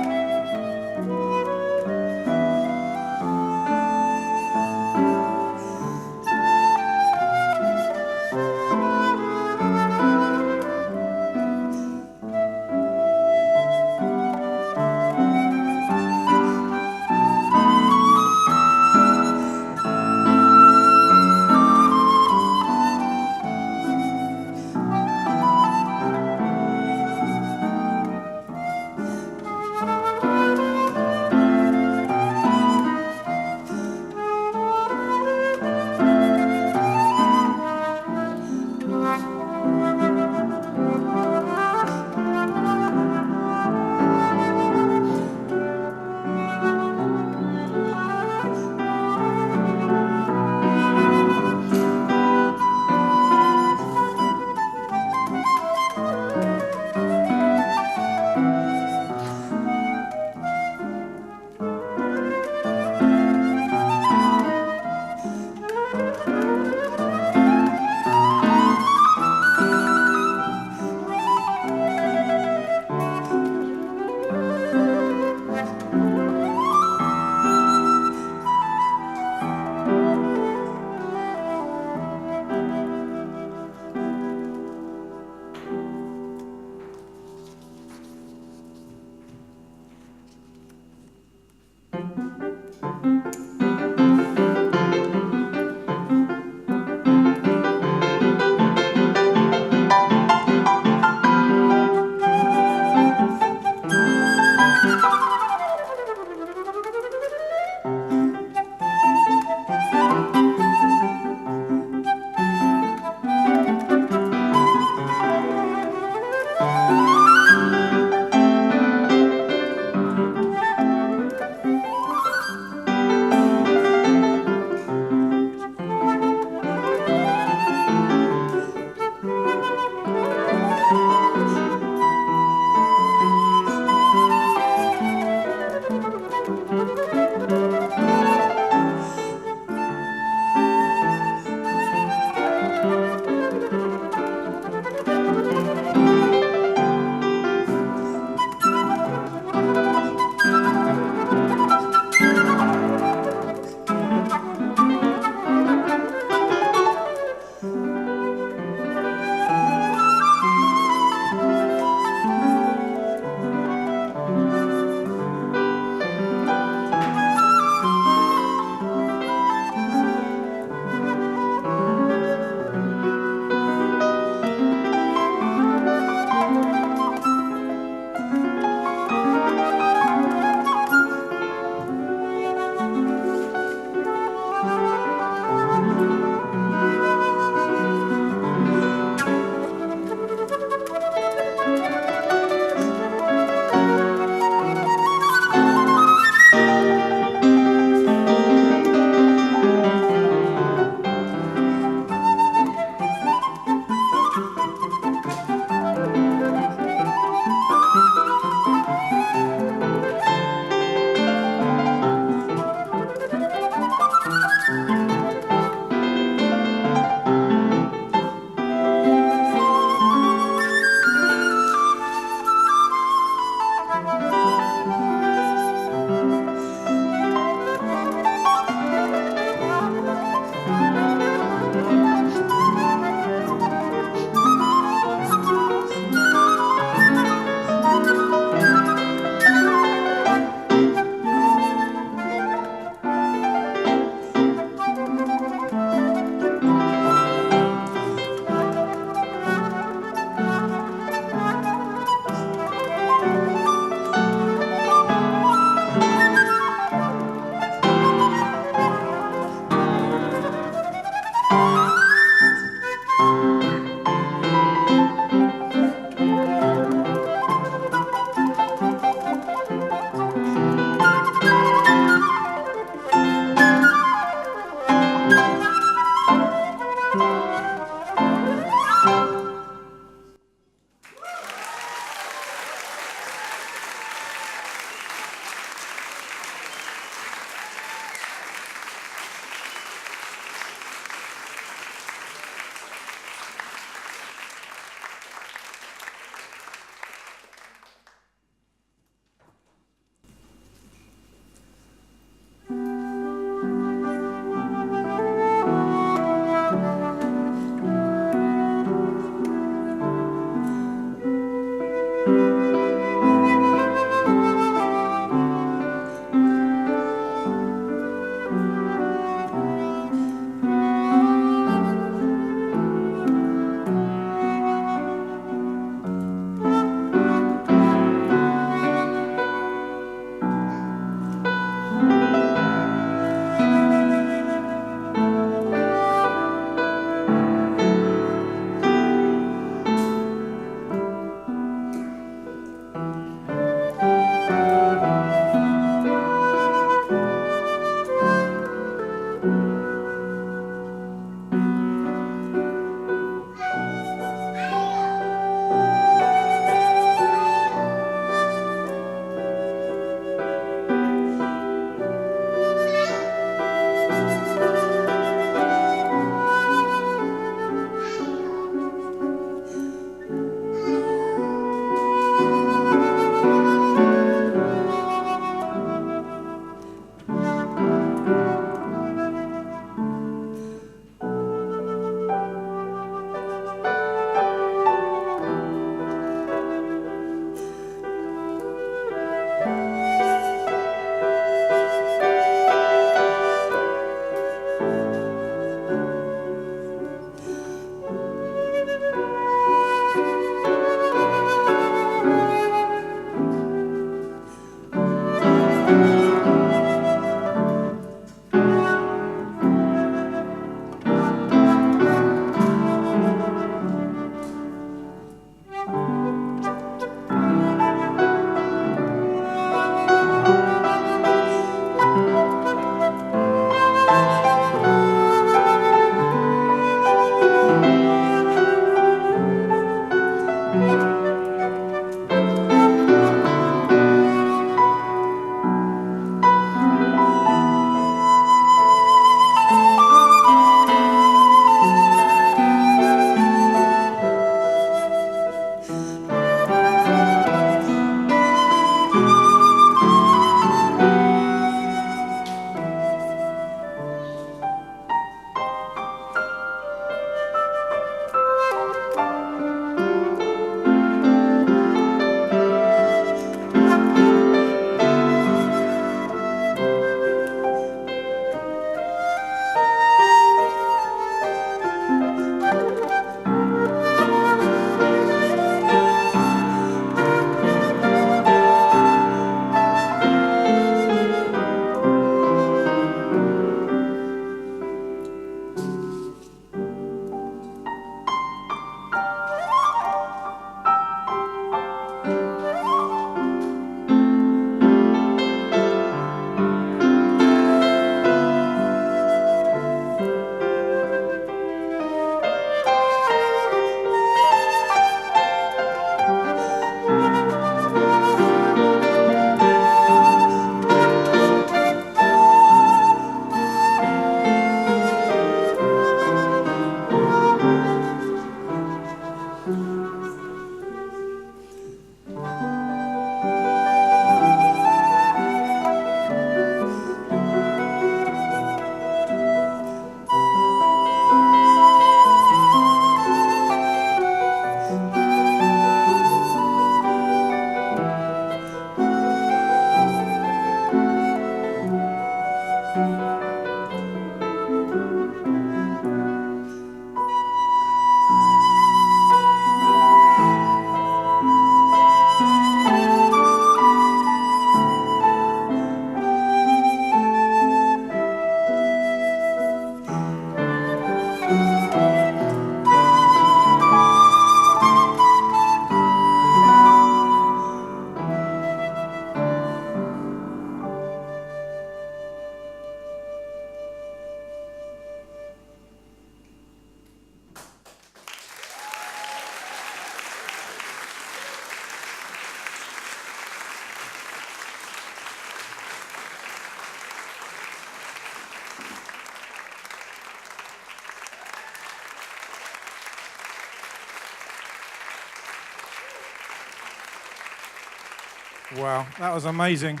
Wow, that was amazing.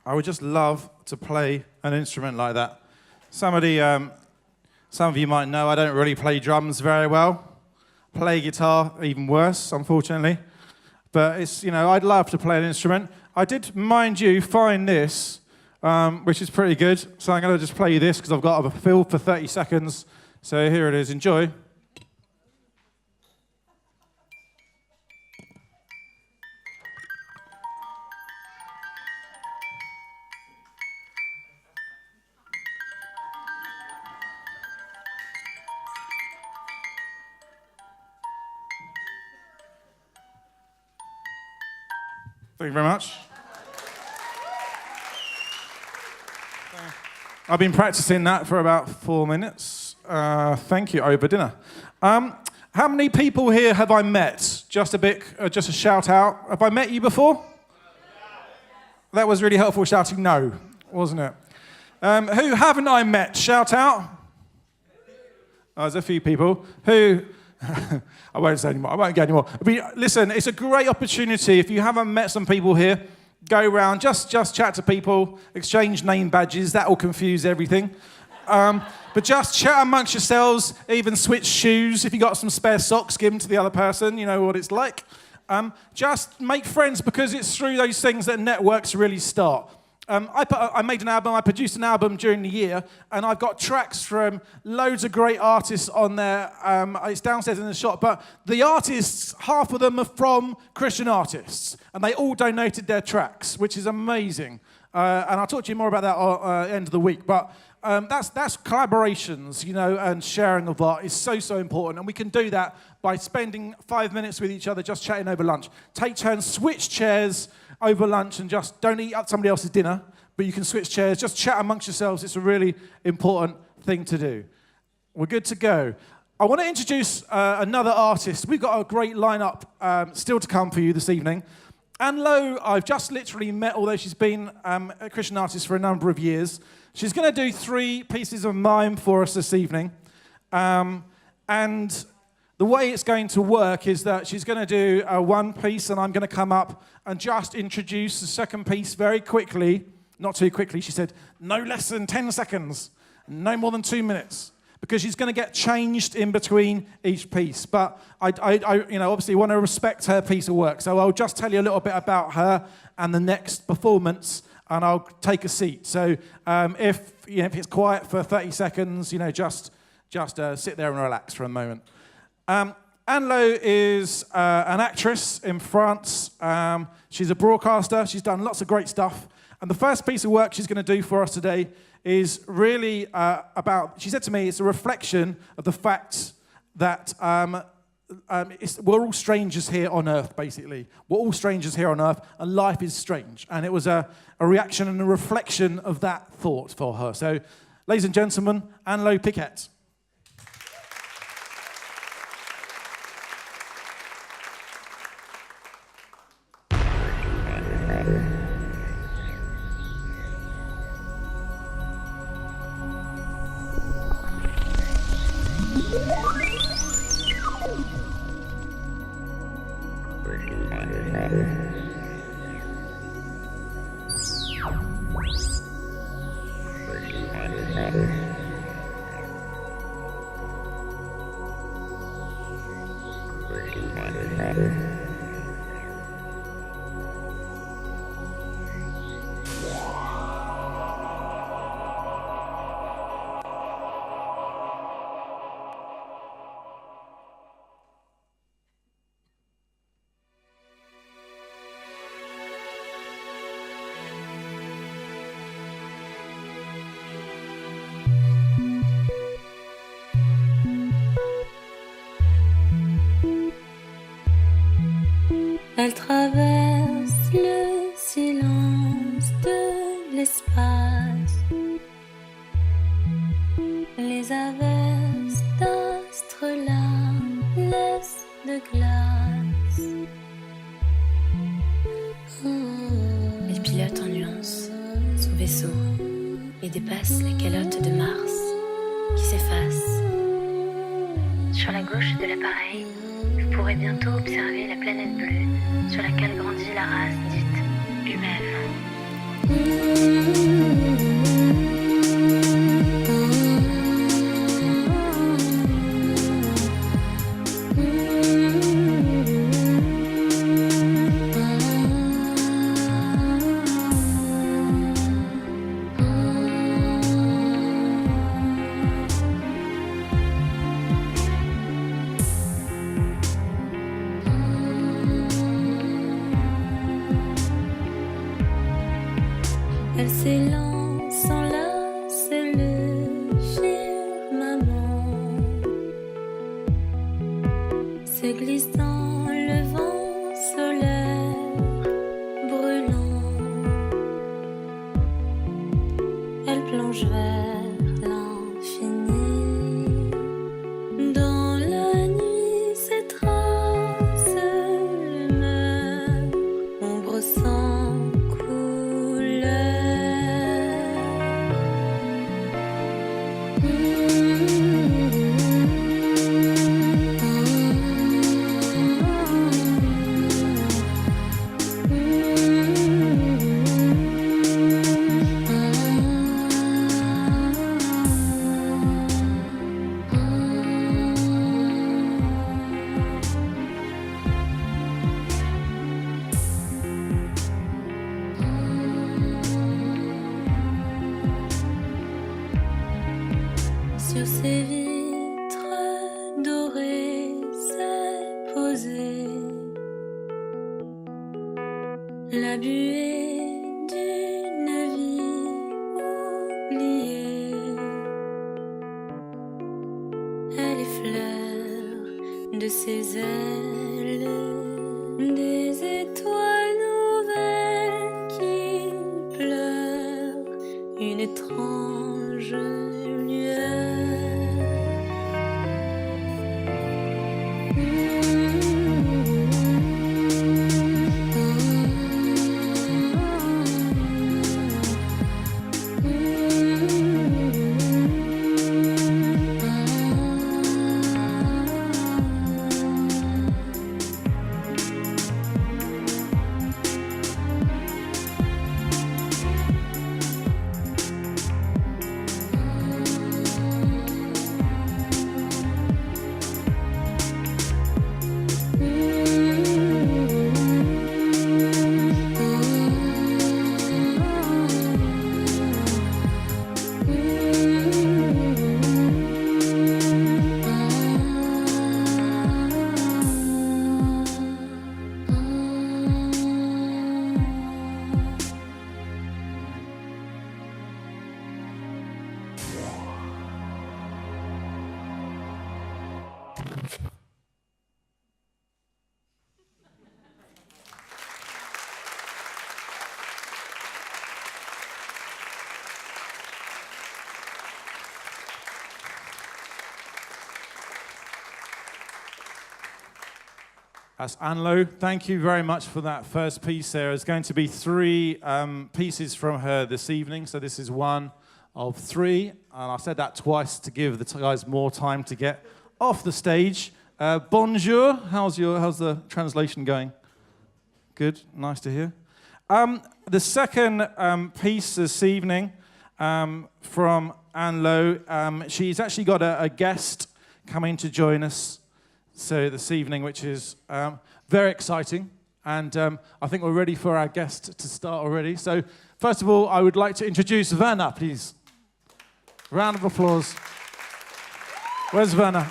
I would just love to play an instrument like that. Some of you might know I don't really play drums very well. Play guitar even worse, unfortunately. But it's, I'd love to play an instrument. I did, mind you, find this, which is pretty good. So I'm going to just play you this because I've got a fill for 30 seconds. So here it is. Enjoy. Thank you very much. I've been practicing that for about 4 minutes. Thank you, over dinner. How many people here have I met? Just a shout out. Have I met you before? That was really helpful shouting no, wasn't it? Who haven't I met? Shout out. Oh, there's a few people. Who... I won't say anymore. I won't go anymore. Listen, it's a great opportunity. If you haven't met some people here, go around, just chat to people, exchange name badges. That will confuse everything. But just chat amongst yourselves, even switch shoes. If you got some spare socks, give them to the other person. You know what it's like. Just make friends because it's through those things that networks really start. I made an album, I produced an album during the year, and I've got tracks from loads of great artists on there. It's downstairs in the shop, but the artists, half of them are from Christian artists, and they all donated their tracks, which is amazing. And I'll talk to you more about that at the end of the week. But that's collaborations, and sharing of art is so important. And we can do that by spending 5 minutes with each other, just chatting over lunch. Take turns, switch chairs over lunch, and just don't eat up somebody else's dinner, but you can switch chairs, just chat amongst yourselves. It's a really important thing to do. We're good to go. I want to introduce another artist. We've got a great lineup still to come for you this evening. Anne Lowe, I've just literally met, although she's been a Christian artist for a number of years. She's going to do 3 pieces of mime for us this evening. And the way it's going to work is that she's going to do one piece, and I'm going to come up and just introduce the second piece very quickly. Not too quickly. She said, no less than 10 seconds, no more than 2 minutes, because she's going to get changed in between each piece. But I obviously want to respect her piece of work, so I'll just tell you a little bit about her and the next performance, and I'll take a seat. So if it's quiet for 30 seconds, just sit there and relax for a moment. Anne Lowe is an actress in France. She's a broadcaster. She's done lots of great stuff. And the first piece of work she's going to do for us today is really she said to me, it's a reflection of the fact that we're all strangers here on earth, basically. We're all strangers here on earth, and life is strange. And it was a reaction and a reflection of that thought for her. So, ladies and gentlemen, Anne Lowe Piquet. Elle traverse le silence de l'espace, les averses d'astres la laissent de glace. Elle pilote en nuance son vaisseau et dépasse la calotte de Mars qui s'efface. Sur la gauche de l'appareil, vous pourrez bientôt observer la planète bleue sur laquelle grandit la race dite humaine. Elle s'élance, s'enlace le firmament, se glisse dans le vent solaire brûlant. Elle plonge vers l'infini. Dans la nuit, ses traces meurent, ombre sans couleur. Sur ses vitres dorées s'est posée la buée d'une vie oubliée. Elle effleure de ses ailes des étoiles nouvelles qui pleurent une étrange lueur. That's Anlo. Thank you very much for that first piece there. There's going to be three pieces from her this evening, so this is one of three. And I said that twice to give the guys more time to get off the stage. Bonjour. How's the translation going? Good. Nice to hear. The second piece this evening from Anlo, she's actually got a guest coming to join us this evening, which is very exciting. And I think we're ready for our guest to start already. So first of all, I would like to introduce Werner, please. Round of applause. Where's Werner?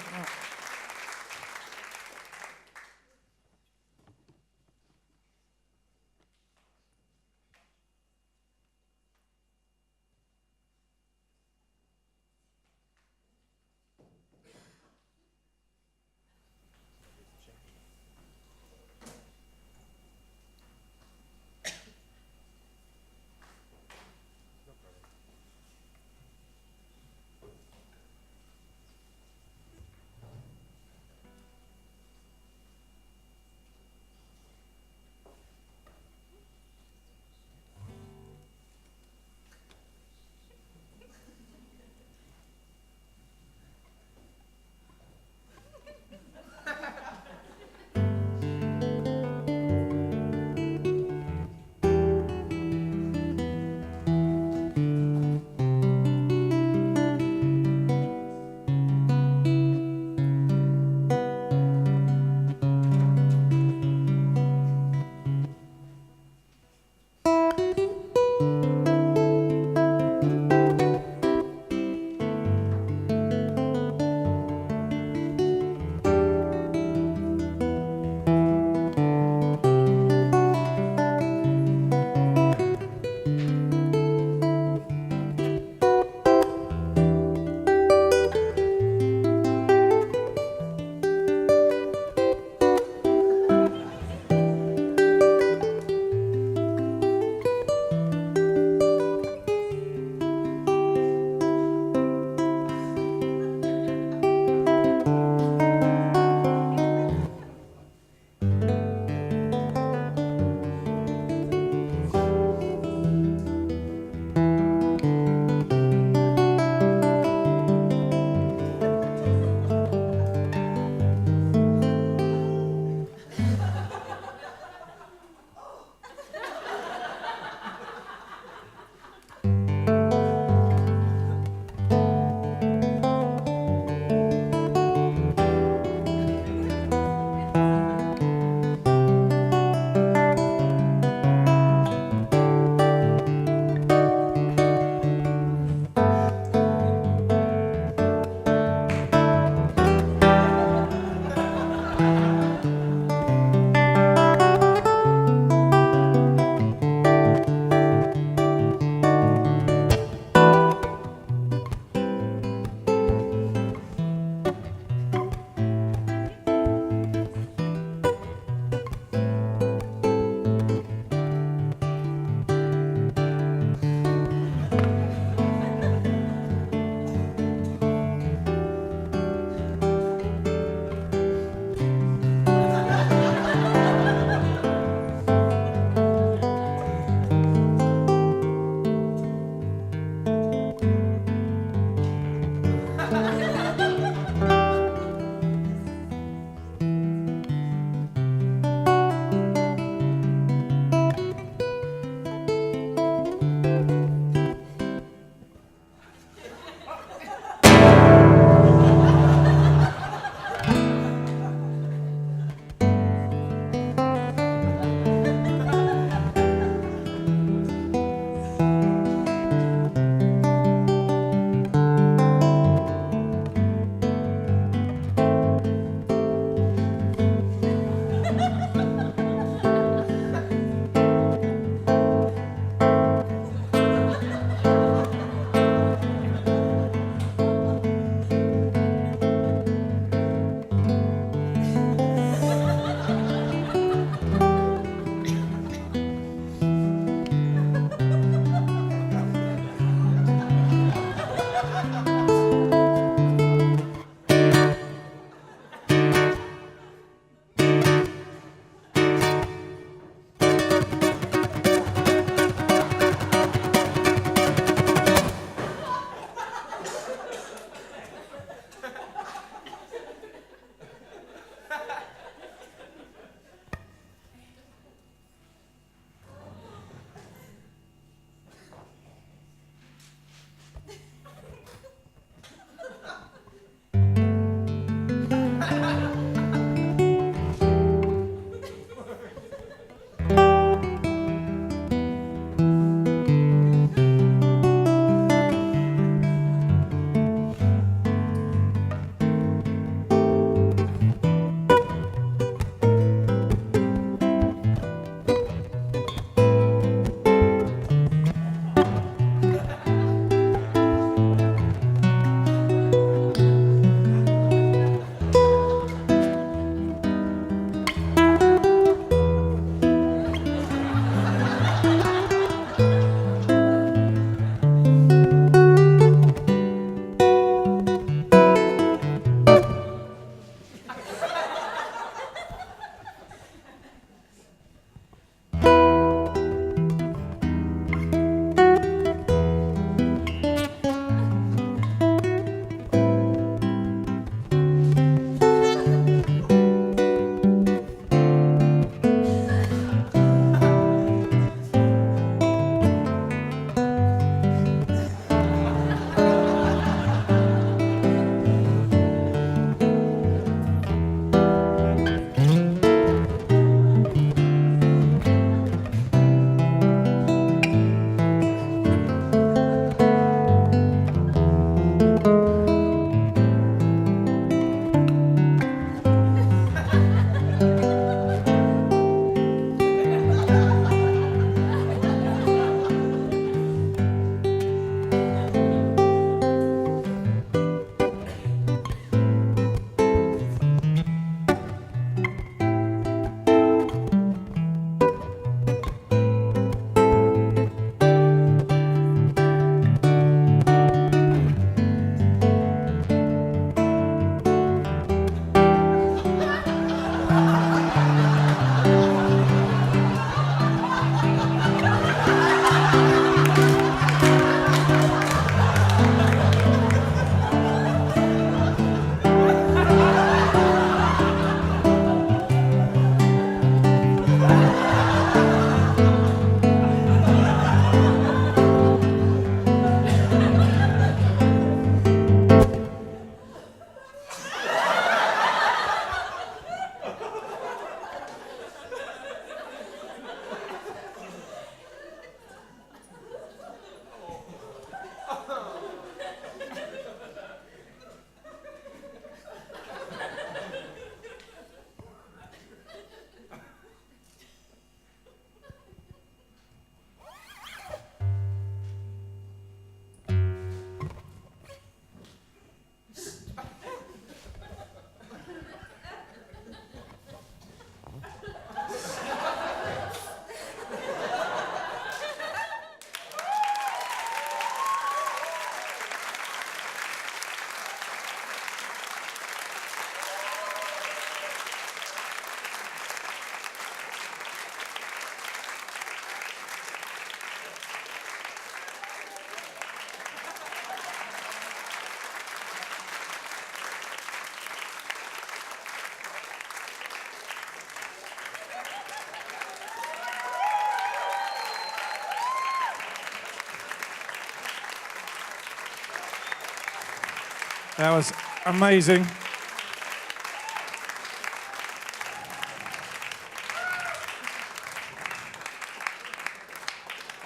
That was amazing.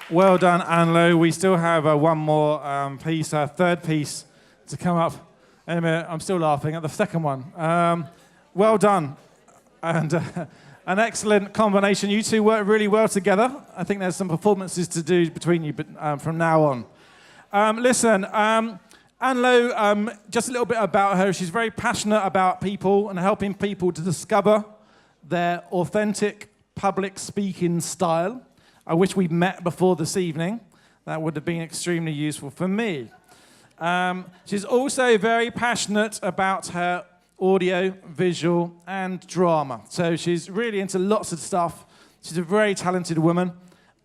Well done, Anlo. We still have one more piece, our third piece, to come up. Anyway, I'm still laughing at the second one. Well done. And an excellent combination. You two work really well together. I think there's some performances to do between you but, from now on. Listen, Anlo, just a little bit about her. She's very passionate about people and helping people to discover their authentic public speaking style. I wish we'd met before this evening. That would have been extremely useful for me. She's also very passionate about her audio, visual, and drama. So she's really into lots of stuff. She's a very talented woman.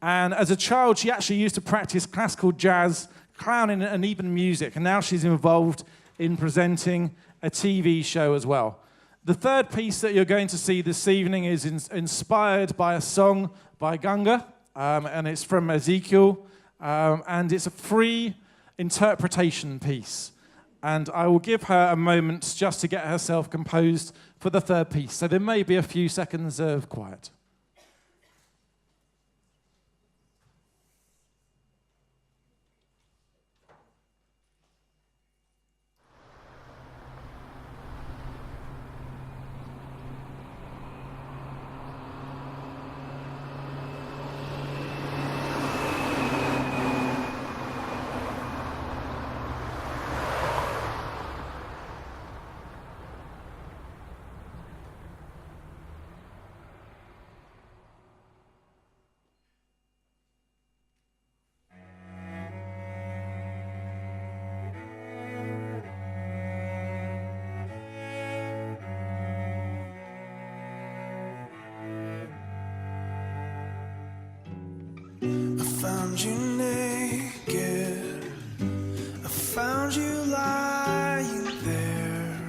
And as a child, she actually used to practice classical jazz, clowning, and even music. And now she's involved in presenting a TV show as well. The third piece that you're going to see this evening is inspired by a song by Ganga. And it's from Ezekiel, and it's a free interpretation piece. And I will give her a moment just to get herself composed for the third piece. So there may be a few seconds of quiet. Found you naked, I found you lying there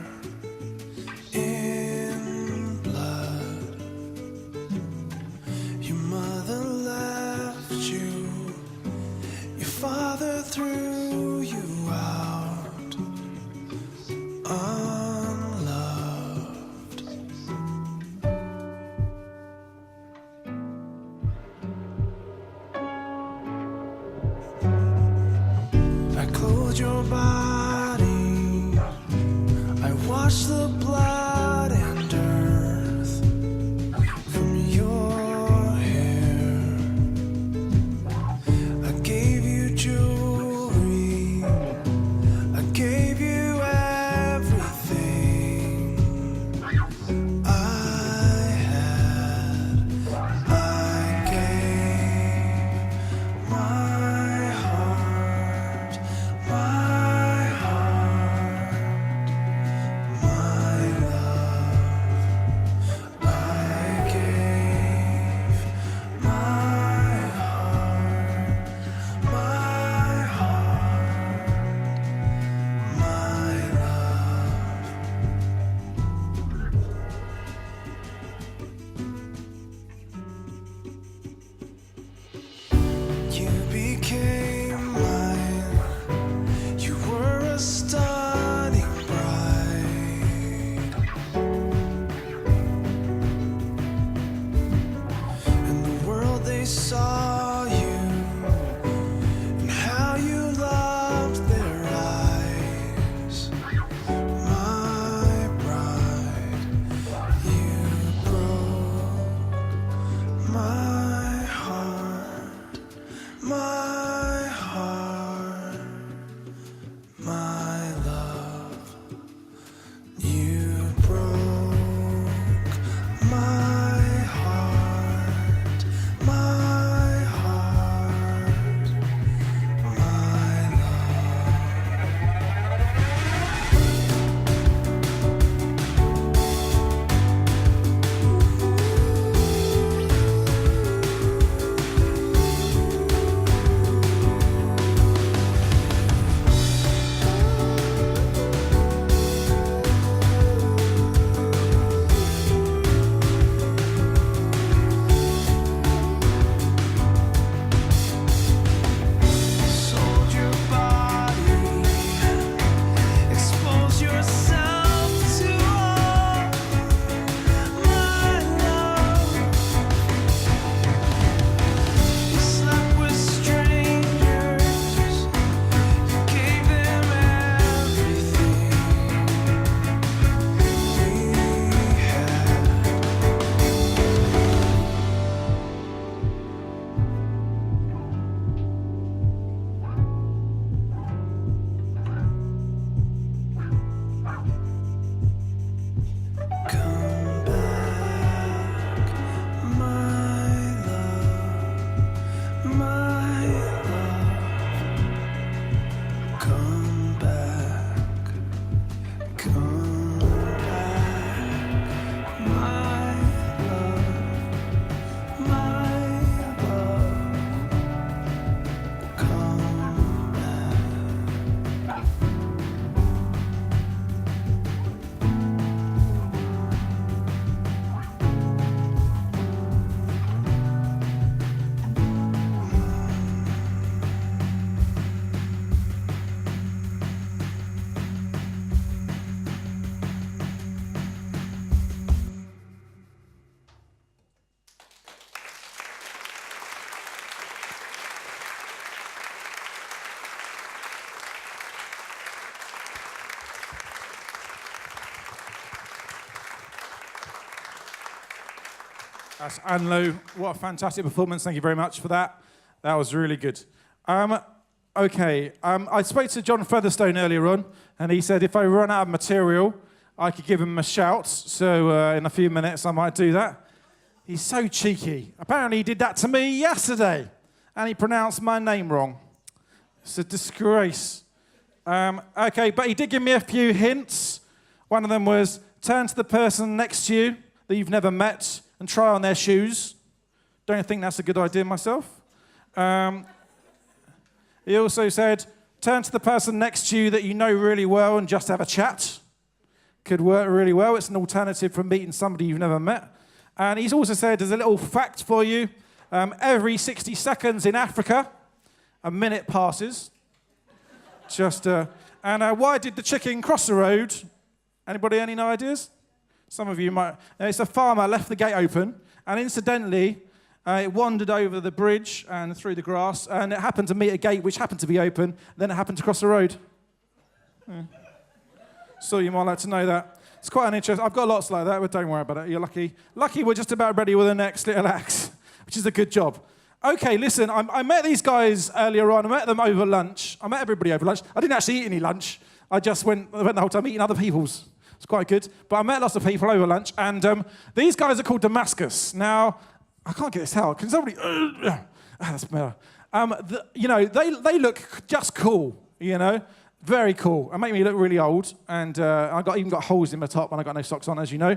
in blood. Your mother left you, your father threw you out unloved. Your body, I wash the blood and earth from your hair. I gave you jewelry, I gave you everything I had. I gave my heart, my That's Anlo. What a fantastic performance. Thank you very much for that. That was really good. Okay. I spoke to John Featherstone earlier on, and he said if I run out of material, I could give him a shout. So in a few minutes, I might do that. He's so cheeky. Apparently, he did that to me yesterday, and he pronounced my name wrong. It's a disgrace. Okay, but he did give me a few hints. One of them was turn to the person next to you that you've never met and try on their shoes. Don't think that's a good idea myself. He also said turn to the person next to you that you know really well and just have a chat. Could work really well. It's an alternative from meeting somebody you've never met. And he's also said there's a little fact for you. Every 60 seconds in Africa, a minute passes. And why did the chicken cross the road? Anybody any ideas? Some of you might. It's a farmer left the gate open, and incidentally, it wandered over the bridge and through the grass, and it happened to meet a gate which happened to be open. Then it happened to cross the road. Yeah. So you might like to know that. It's quite an interest. I've got lots like that, but don't worry about it. You're lucky. Lucky we're just about ready with the next little act, which is a good job. Okay, listen, I met these guys earlier on. I met them over lunch. I met everybody over lunch. I didn't actually eat any lunch. I just went the whole time eating other people's. It's quite good. But I met lots of people over lunch, and these guys are called Damascus. Now, I can't get this out. Can somebody... that's better. They look just cool, Very cool. And make me look really old. And I even got holes in my top and I got no socks on, as you know.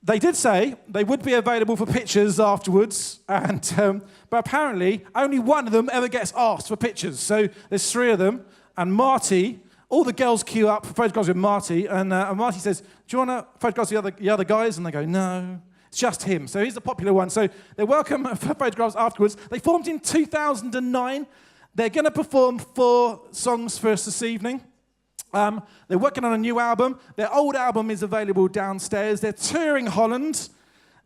They did say they would be available for pictures afterwards. And but apparently, only one of them ever gets asked for pictures. So there's 3 of them. And Marty, all the girls queue up for photographs with Marty. And Marty says, do you want to photograph the other guys? And they go, no. It's just him. So he's the popular one. So they're welcome for photographs afterwards. They formed in 2009. They're going to perform 4 songs for us this evening. They're working on a new album. Their old album is available downstairs. They're touring Holland.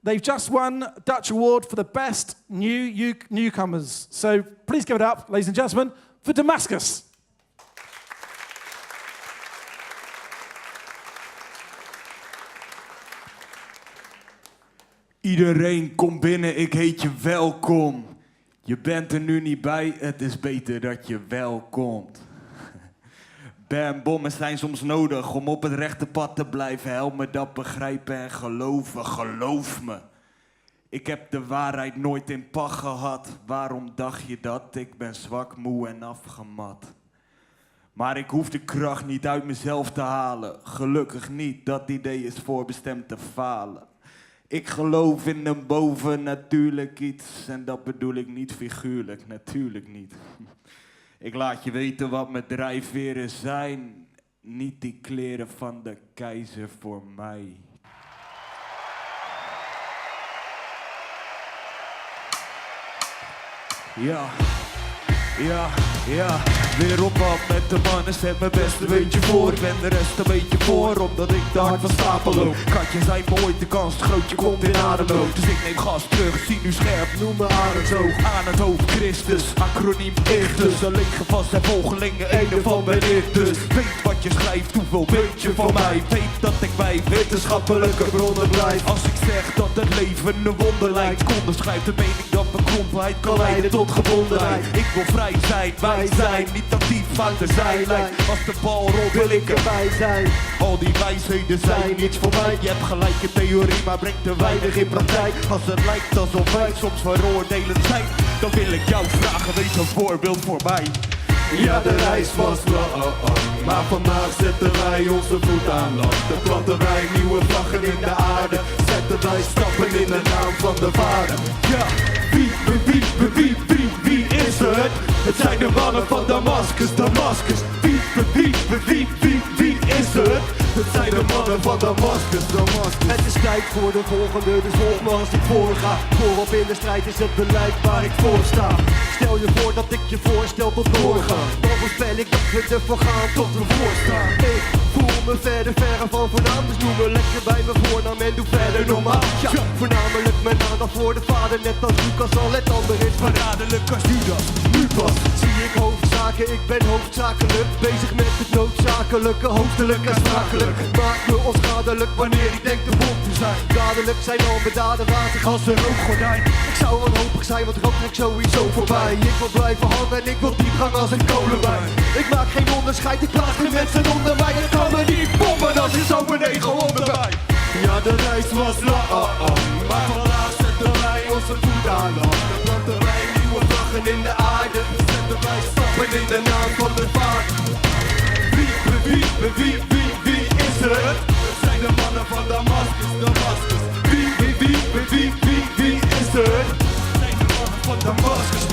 They've just won Dutch Award for the best newcomers. So please give it up, ladies and gentlemen, for Damascus. Iedereen kom binnen, ik heet je welkom. Je bent er nu niet bij, het is beter dat je wel komt. Bommen zijn soms nodig om op het rechte pad te blijven. Help me dat begrijpen en geloven, geloof me. Ik heb de waarheid nooit in pacht gehad. Waarom dacht je dat? Ik ben zwak, moe en afgemat. Maar ik hoef de kracht niet uit mezelf te halen. Gelukkig niet, dat idee is voorbestemd te falen. Ik geloof in een bovennatuurlijk iets. En dat bedoel ik niet figuurlijk, natuurlijk niet. Ik laat je weten wat mijn drijfveren zijn. Niet die kleren van de keizer voor mij. Ja. Weer op wat met de mannen, zet mijn best een beetje voor. Ik ben de rest een beetje voor, omdat ik de hart van stapel loop. Katjes zijn me ooit de kans, het grootje komt in ademnood. Dus ik neem gas terug, zie nu scherp, noem me ademzoog. Aan het hoofd Christus, acroniem Ichtus. Alleen gevast en volgelingen, ene van ben ik dus. Weet wat je schrijft, hoeveel weet je van mij? Weet dat ik bij wetenschappelijke bronnen blijf. Als ik zeg dat het leven een wonder lijkt, onderschrijft de mening dat bekrompenheid kan leiden tot gebondenheid. Ik wil vrij zijn, wij zijn, niet actief aan de zijlijn. Als de bal rolt wil ik erbij zijn. Al die wijsheden zijn niets voor mij. Je hebt gelijk in theorie, maar brengt te weinig in praktijk. Als het lijkt alsof wij soms veroordelend zijn, dan wil ik jou vragen, wees een voorbeeld voor mij. Ja, de reis was lang, maar vandaag zetten wij onze voet aan land. Dan planten wij nieuwe vlaggen in de aarde. Zetten wij stappen in de naam van de Vader. Ja, wie is het? Het zijn de mannen van Damascus. Wie is het? Het zijn de mannen van Damascus. Het is tijd voor de volgende, dus volg me als ik voorga. Voorop in de strijd is het beleid waar ik voor sta. Stel je voor dat ik je voorstel tot doorgaan. Dan voorspel ik dat we ervoor gaan tot we voorstaan. Ik voel me verre van voornaam, dus noem me lekker bij mijn voornaam en doe verder normaal. Ja, voornamelijk mijn aandacht voor de Vader, net als Lucas al het ander is verraderlijk als Judas. Nu pas zie ik hoofdzaak maken. Ik ben hoofdzakelijk bezig met het noodzakelijke, hoofdelijk en smakelijk. Maak me onschadelijk wanneer ik denk de bom te zijn. Dadelijk zijn al mijn daden water als een rookgordijn. Ik zou wanhopig zijn, want rook ik sowieso voorbij. Ik wil blijven hangen en ik wil diepgang als een kolenwijn. Ik maak geen onderscheid, ik plaats geen mensen onder mij. Ik kan me niet bommen als je zo mijn ego onderbij. Ja, de reis was lang, maar vandaag zetten wij onze voet aan land. Dan planten wij nieuwe vlaggen in de aarde. Zetten wij stappen in de naam van de vaart. Wie is het? Het zijn de mannen van Damascus. Wie is het? Het zijn de mannen van Damascus.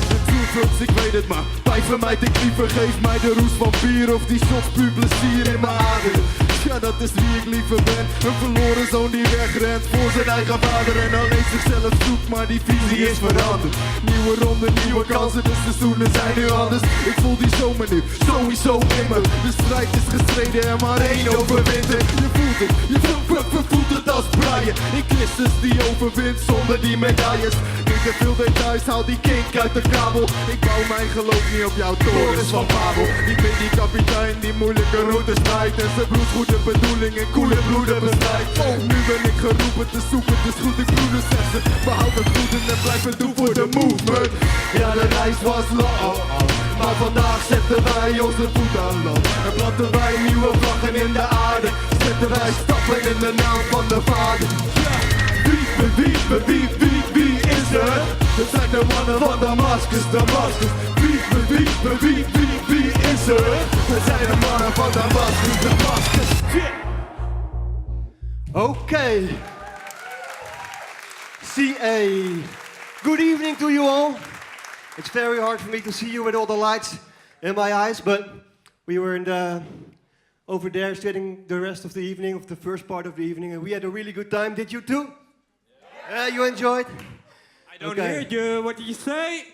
De toevlucht, ik weet het maar. Bij vermijd ik liever, geef mij de roes van bier of die shots puur plezier in mijn aderen. Ja, dat is wie ik liever ben. Een verloren zoon die wegrent voor zijn eigen vader en alleen zichzelf zoekt, maar die visie is veranderd. Nieuwe ronde, nieuwe kansen, de seizoenen zijn nu anders. Ik voel die zomer nu, sowieso in me. De strijd is gestreden en maar één overwinter. Je voelt het, je voelt het als Brian. In Christus die overwint zonder die medailles. Niet te veel details, haal die kink uit de kabel. Ik bouw mijn geloof niet op jouw torens van Babel. Ik ben die kapitein die moeilijke routes snijdt en zijn bloed goede bedoeling en koele bloeden bestrijdt. Oh, nu ben ik geroepen te zoeken, dus goed ik broeder zessen. Behoud het goed en blijf het doen voor de movement. Ja, de reis was lang, maar vandaag zetten wij onze voet aan land. En planten wij nieuwe vlaggen in de aarde. Zetten wij stappen in de naam van de Vader. Wie is het? Het zijn de mannen van Damascus. Wie is het? Het zijn de mannen van Damascus. Okay. CA. Good evening to you all. It's very hard for me to see you with all the lights in my eyes, but we were over there sitting the rest of the evening, of the first part of the evening, and we had a really good time. Did you too? Yeah, you enjoyed? I don't hear you. What did you say?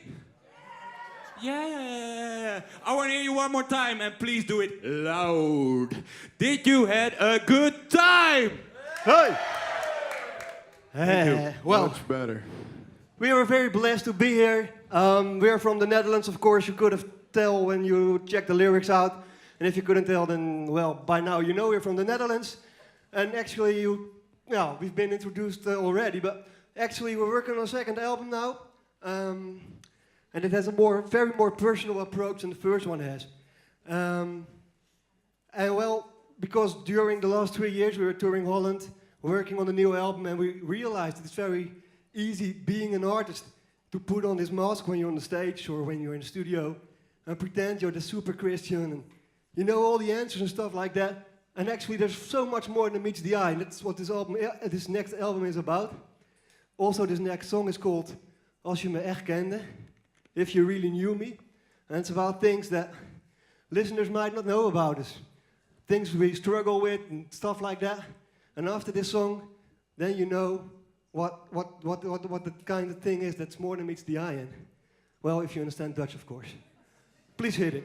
Yeah. I want to hear you one more time, and please do it loud. Did you had a good time? Hey! Well, much better. We are very blessed to be here. We are from the Netherlands, of course. You could have tell when you checked the lyrics out. And if you couldn't tell, then, well, by now you know we're from the Netherlands. And actually, we've been introduced already, but actually we're working on a second album now. And it has a very more personal approach than the first one has. And well, because during the last 3 years we were touring Holland, working on the new album, and we realized it's very easy being an artist to put on this mask when you're on the stage or when you're in the studio and pretend you're the super Christian and you know all the answers and stuff like that. And actually there's so much more than meets the eye, and that's what this next album is about. Also, this next song is called Als je me echt kende, If You Really Knew Me. And it's about things that listeners might not know about us. Things we struggle with and stuff like that. And after this song, then you know what the kind of thing is that's more than meets the eye. And, well, if you understand Dutch, of course. Please hit it.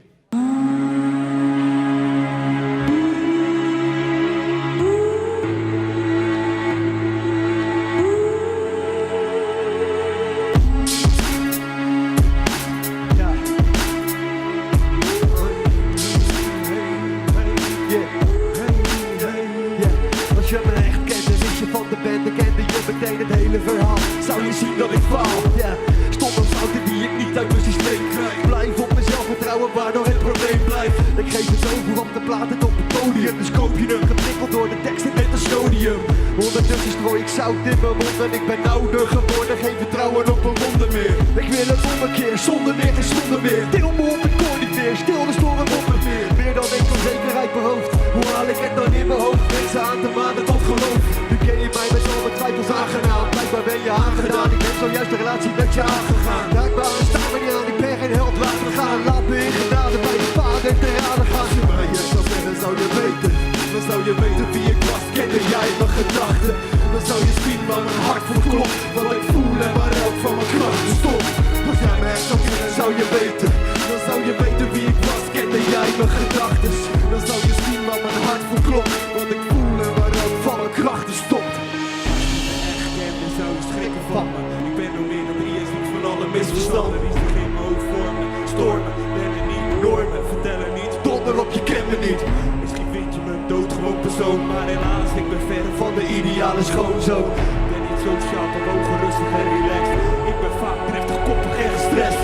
Meteen het hele verhaal, zou je zien dat ik faal? Ja, stop aan fouten die ik niet uit mijn systeem krijg. Blijf op mezelf vertrouwen, waardoor het probleem blijft. Ik geef het over op de plaat en op het podium. Dus koop je hem, geprikkeld door de teksten met een sodium. Ondertussen strooi ik zout in mijn mond en ik ben ouder geworden. Geen vertrouwen op een wonder meer. Ik wil het ommekeer, zonder meer en zonder meer. Til me op, ik hoor niet meer, stil de storm op het meer. Meer dan ik van zekerheid behoofd. Hoe haal ik het dan in mijn hoofd? Mensen aan te manen tot geloof. Nu ken je mij met al mijn twijfels aangenaam. Blijkbaar ben je aangedaan, ik ben zojuist de relatie met je aangegaan. Dankbaar staan we niet aan, ik ben geen held, laat me gaan. Laat me in genade bij de vader te raden gaan. Als je mij echt zou zeggen, zou je weten. Dan zou je weten wie ik was, kende jij mijn gedachten. Dan zou je zien waar mijn hart voor klopt. Wat ik voel en waar elk van mijn krachten stopt. Als jij me echt zou kennen, zou je weten. Dan zou je weten wie ik was, kende jij mijn gedachten. Dan zou je zien waar mijn hart voor klopt. Wat ik voel en waar elk van mijn krachten stopt. En zou je schrikken van me. Ik ben nog meer dan 3 en ziet van alle misverstanden die zich in mijn hoofd vormen. Stormen, ben er niet ideale schoonzoon. Ik ben niet sociaal bewogen, rustig en relaxed. Ik ben vaak driftig, koppig en gestrest.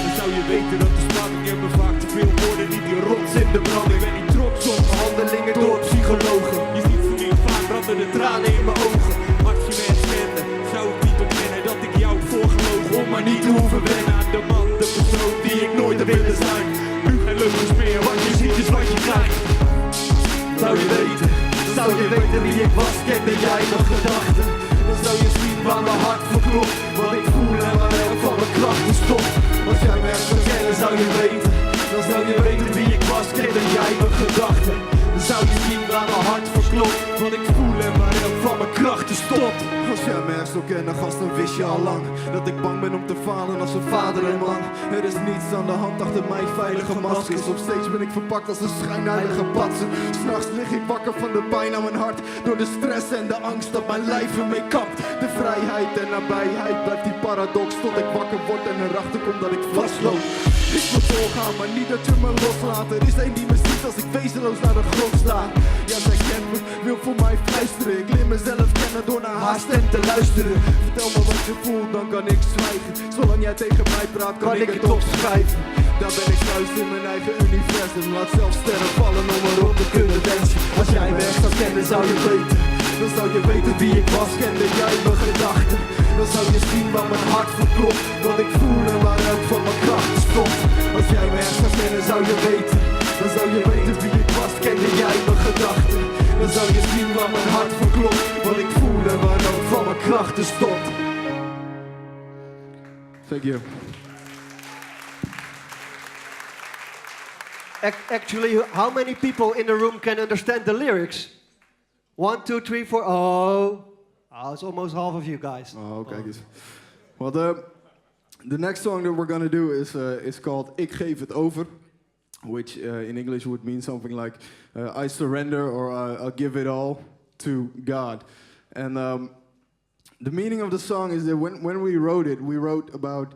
Dan zou je weten dat de spanning in me vaak te veel woorden niet die rots in de brand. Ik ben niet trots op mijn handelingen door psychologen. Je ziet voor niet vaak brandende tranen in mijn ogen. Als je me herkende, zou ik niet ontkennen dat ik jou heb voorgelogen. Om maar niet te hoeven wennen aan de man, de persoon die ik nooit heb willen zijn. Nu geen leugens meer, wat je ziet is wat je krijgt. Zou je weten wie ik was, kende jij mijn gedachten. Dan zou je zien waar mijn hart voor klopt, wat ik voel en waar elk van mijn krachten stopt. Als jij me echt zou kennen, zou je weten. Dan zou je weten wie ik was, kende jij mijn gedachten. Dan zou je zien waar mijn hart voor klopt, wat ik voel en waar elk van mijn krachten stopt. Als jij me echt zou kennen, gast, dan wist je al lang dat ik bang ben om te falen als een vader en man. Er is niets aan de hand achter mijn veilige maskers. Op steeds ben ik verpakt als een schijnheilige patser. S'nachts lig ik wakker van de pijn aan mijn hart, door de stress en de angst dat mijn lijf ermee kapt. De vrijheid en nabijheid blijft die paradox tot ik wakker word en erachter kom dat ik vastloop. Ik wil doorgaan, maar niet dat je me loslaat. Er is één die me ziet als ik wezenloos naar de grond sta. Ja, zij kent me, wil voor mij fluisteren. Ik leer mezelf kennen door naar haar stem te luisteren. Vertel me wat je voelt, dan kan ik zwijgen. Zolang jij tegen mij praat, kan ik het opschrijven. Daar ben ik thuis in mijn eigen universum. Laat zelfs sterren vallen om erop te kunnen dansen. Als jij me echt zou kennen, zou je weten. Dan zou je weten wie ik was, kende jij mijn gedachten. Dan zou je zien waar mijn hart voor klopt, wat ik voel en waar elk van mijn krachten stopt. Als jij me echt zou kennen, zou je weten. Dan zou je weten wie ik was, kende jij mijn gedachten. Dan zou je zien waar mijn hart voor klopt, wat ik voel en waar elk van mijn krachten stopt. Thank you. Actually, how many people in the room can understand the lyrics? 1, 2, 3, 4. Oh, it's almost half of you guys. Oh, okay. Well, the next song that we're gonna do is called "Ik geef het over," which in English would mean something like "I surrender" or "I'll give it all to God." And the meaning of the song is that when we wrote it, we wrote about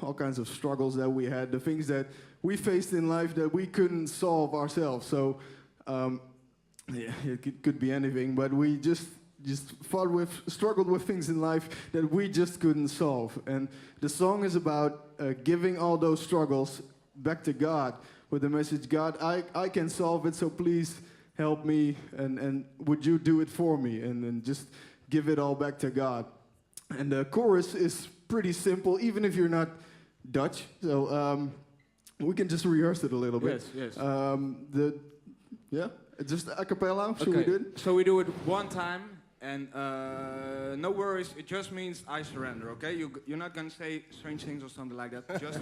all kinds of struggles that we had, the things that we faced in life that we couldn't solve ourselves. So. Yeah, it could be anything, but we just struggled with things in life that we just couldn't solve. And the song is about giving all those struggles back to God with the message, God, I can solve it, so please help me, and would you do it for me? And just give it all back to God. And the chorus is pretty simple, even if you're not Dutch. So we can just rehearse it a little bit. Yes. Just a cappella, should Okay. we do it? So we do it one time, and no worries, it just means I surrender, okay? You're not gonna say strange things or something like that. Just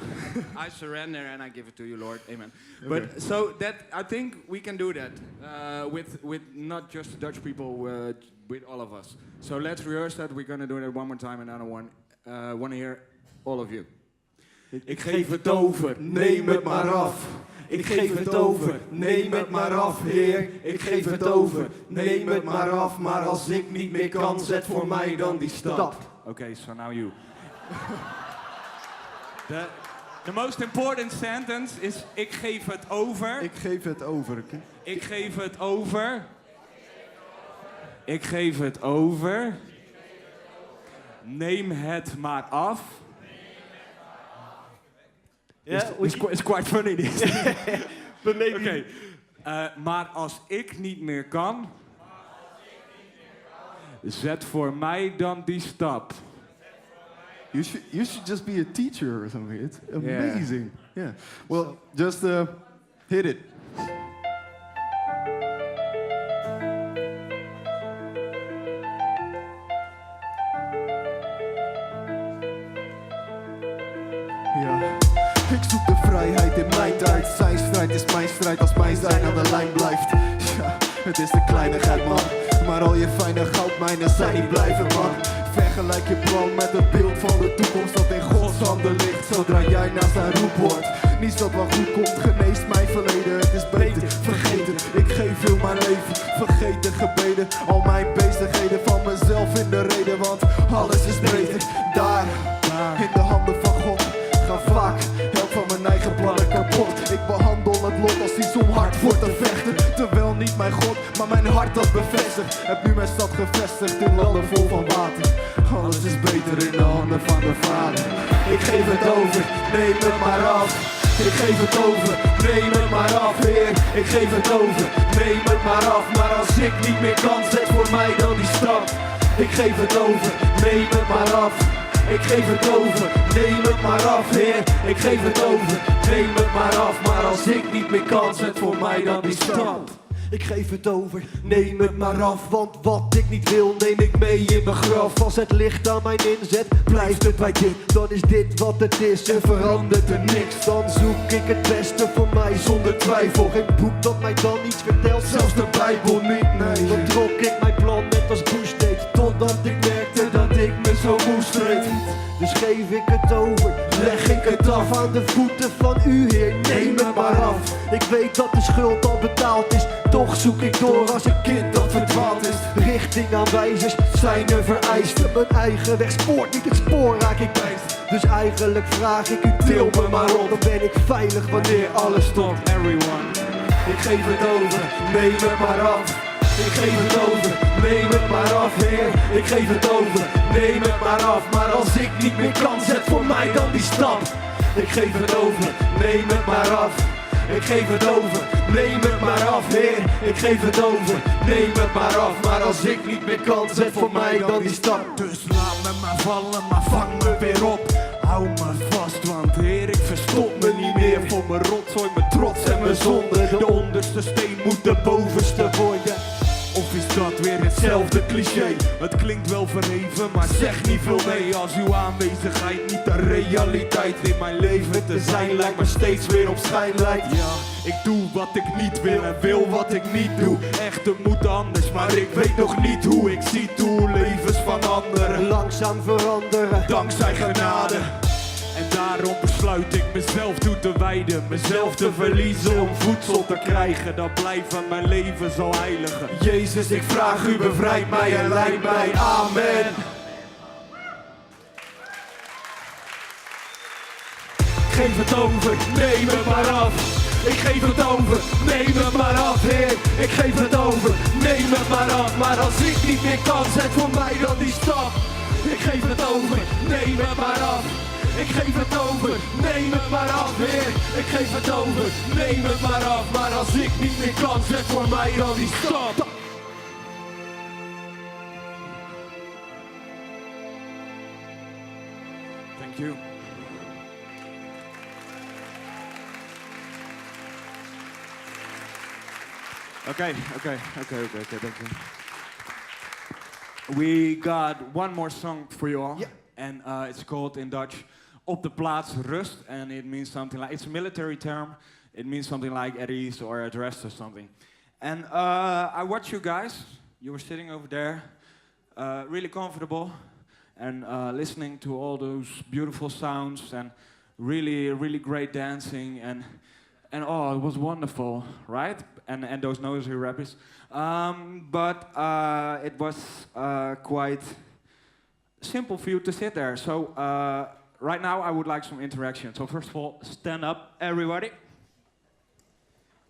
I surrender and I give it to you, Lord. Amen. Okay. But so that I think we can do that with not just the Dutch people, with all of us. So let's rehearse that. We're gonna do it one more time, another one. Want to hear all of you. Ik geef het over, neem het maar af. Ik geef het over, neem het maar af, Heer. Ik geef het over, neem het maar af. Maar als ik niet meer kan, zet voor mij dan die stap. Okay, so now you. The most important sentence is ik geef het over. Ik geef het over. Ik geef het over. Ik geef het over. Neem het maar af. Yeah, it's quite funny this. But maybe. Okay. Maar als ik niet meer kan, zet voor mij dan die stap. You should just be a teacher or something. It's amazing. Yeah. Well, just hit it. Ja. Ik zoek de vrijheid in mijn tijd. Zijn strijd is mijn strijd als mijn zijn aan de lijn blijft. Ja, het is de kleinigheid, man. Maar al je fijne goudmijnen zijn niet blijven, man. Vergelijk je plan met het beeld van de toekomst dat in Gods handen ligt. Zodra jij naar zijn roep hoort. Niets dat wel goed komt, geneest mijn verleden. Het is beter, vergeten. Ik geef heel mijn leven, vergeet de gebeden. Al mijn bezigheden van mezelf in de reden. Want alles is beter daar in de handen van God. Ga vaak, help van mijn eigen plannen kapot. Ik behandel het lot als iets om hard voor te vechten. Terwijl niet mijn God, maar mijn hart dat bevestigt. bevestigd. Heb nu mijn stad gevestigd in landen vol van water. Alles is beter in de handen van de Vader. Ik geef het over, neem het maar af. Ik geef het over, neem het maar af, Heer. Ik geef het over, neem het maar af. Maar als ik niet meer kan, zet voor mij dan die stap. Ik geef het over, neem het maar af. Ik geef het over, neem het maar af, Heer. Ik geef het over, neem het maar af. Maar als ik niet meer kan, zet voor mij dan die stap. Ik geef het over, neem het maar af. Want wat ik niet wil, neem ik mee in mijn graf. Als het licht aan mijn inzet, blijft het bij dit. Dan is dit wat het is en verandert er niks. Dan zoek ik het beste voor mij zonder twijfel. Geen boek dat mij dan iets vertelt, zelfs de Bijbel niet, nee. Dan trok ik mijn plan net als Bush deed. Totdat ik merkte dat ik me zo moest treden. Dus geef ik het over, leg ik het af aan de voeten van u, Heer. Neem het maar af. Ik weet dat de schuld al betaald is. Toch zoek ik door als een kind dat verdwaald is. Richtingaanwijzers zijn er vereisten. Mijn eigen weg spoort niet, het spoor raak ik bijst. Dus eigenlijk vraag ik u, til me maar op. Dan ben ik veilig wanneer alles stopt. Everyone. Ik geef het over, neem het maar af. Ik geef het over, neem het maar af, Heer. Ik geef het over, neem het maar af. Maar als ik niet meer kan, zet voor mij dan die stap. Ik geef het over, neem het maar af. Ik geef het over, neem het maar af, Heer. Ik geef het over, neem het maar af. Maar als ik niet meer kan, zet voor mij dan die stap. Dus laat me maar vallen, maar vang me weer op. Hou me vast, want Heer, ik verstop me niet meer. Voor mijn rotzooi, mijn trots en mijn zonde. De onderste steen moet de bovenste worden. Of is dat weer hetzelfde cliché? Het klinkt wel verheven, maar zeg niet veel mee. Als uw aanwezigheid niet de realiteit in mijn leven te zijn lijkt, maar steeds weer op schijn lijkt. Ja, ik doe wat ik niet wil en wil wat ik niet doe. Echter moet anders, maar ik weet nog niet hoe. Ik zie toe levens van anderen langzaam veranderen, dankzij genade. En daarom besluit ik mezelf toe te wijden. Mezelf te verliezen om voedsel te krijgen. Dan blijven mijn leven zo heiligen. Jezus, ik vraag u, bevrijd mij en leid mij. Amen. Geef het over, neem het maar af. Ik geef het over, neem het maar af, Heer. Ik geef het over, neem het maar af. Maar als ik niet meer kan, zet voor mij dan die stap. Ik geef het over, neem het maar af. Ik geef het over, neem het maar af, Heer. Ik geef het over, neem het maar af. Maar als ik niet meer kan, zet voor mij dan die stap. Thank you. Okay, thank you. We got one more song for you all. Yeah. And it's called in Dutch Op de plaats rust, and it means something like, it's a military term, it means something like at ease or at rest or something. And I watched you guys, you were sitting over there, really comfortable, and listening to all those beautiful sounds, and really great dancing, and oh, it was wonderful, right? And those noisy rappers. But it was quite simple for you to sit there. So right now I would like some interaction. So first of all, stand up, everybody.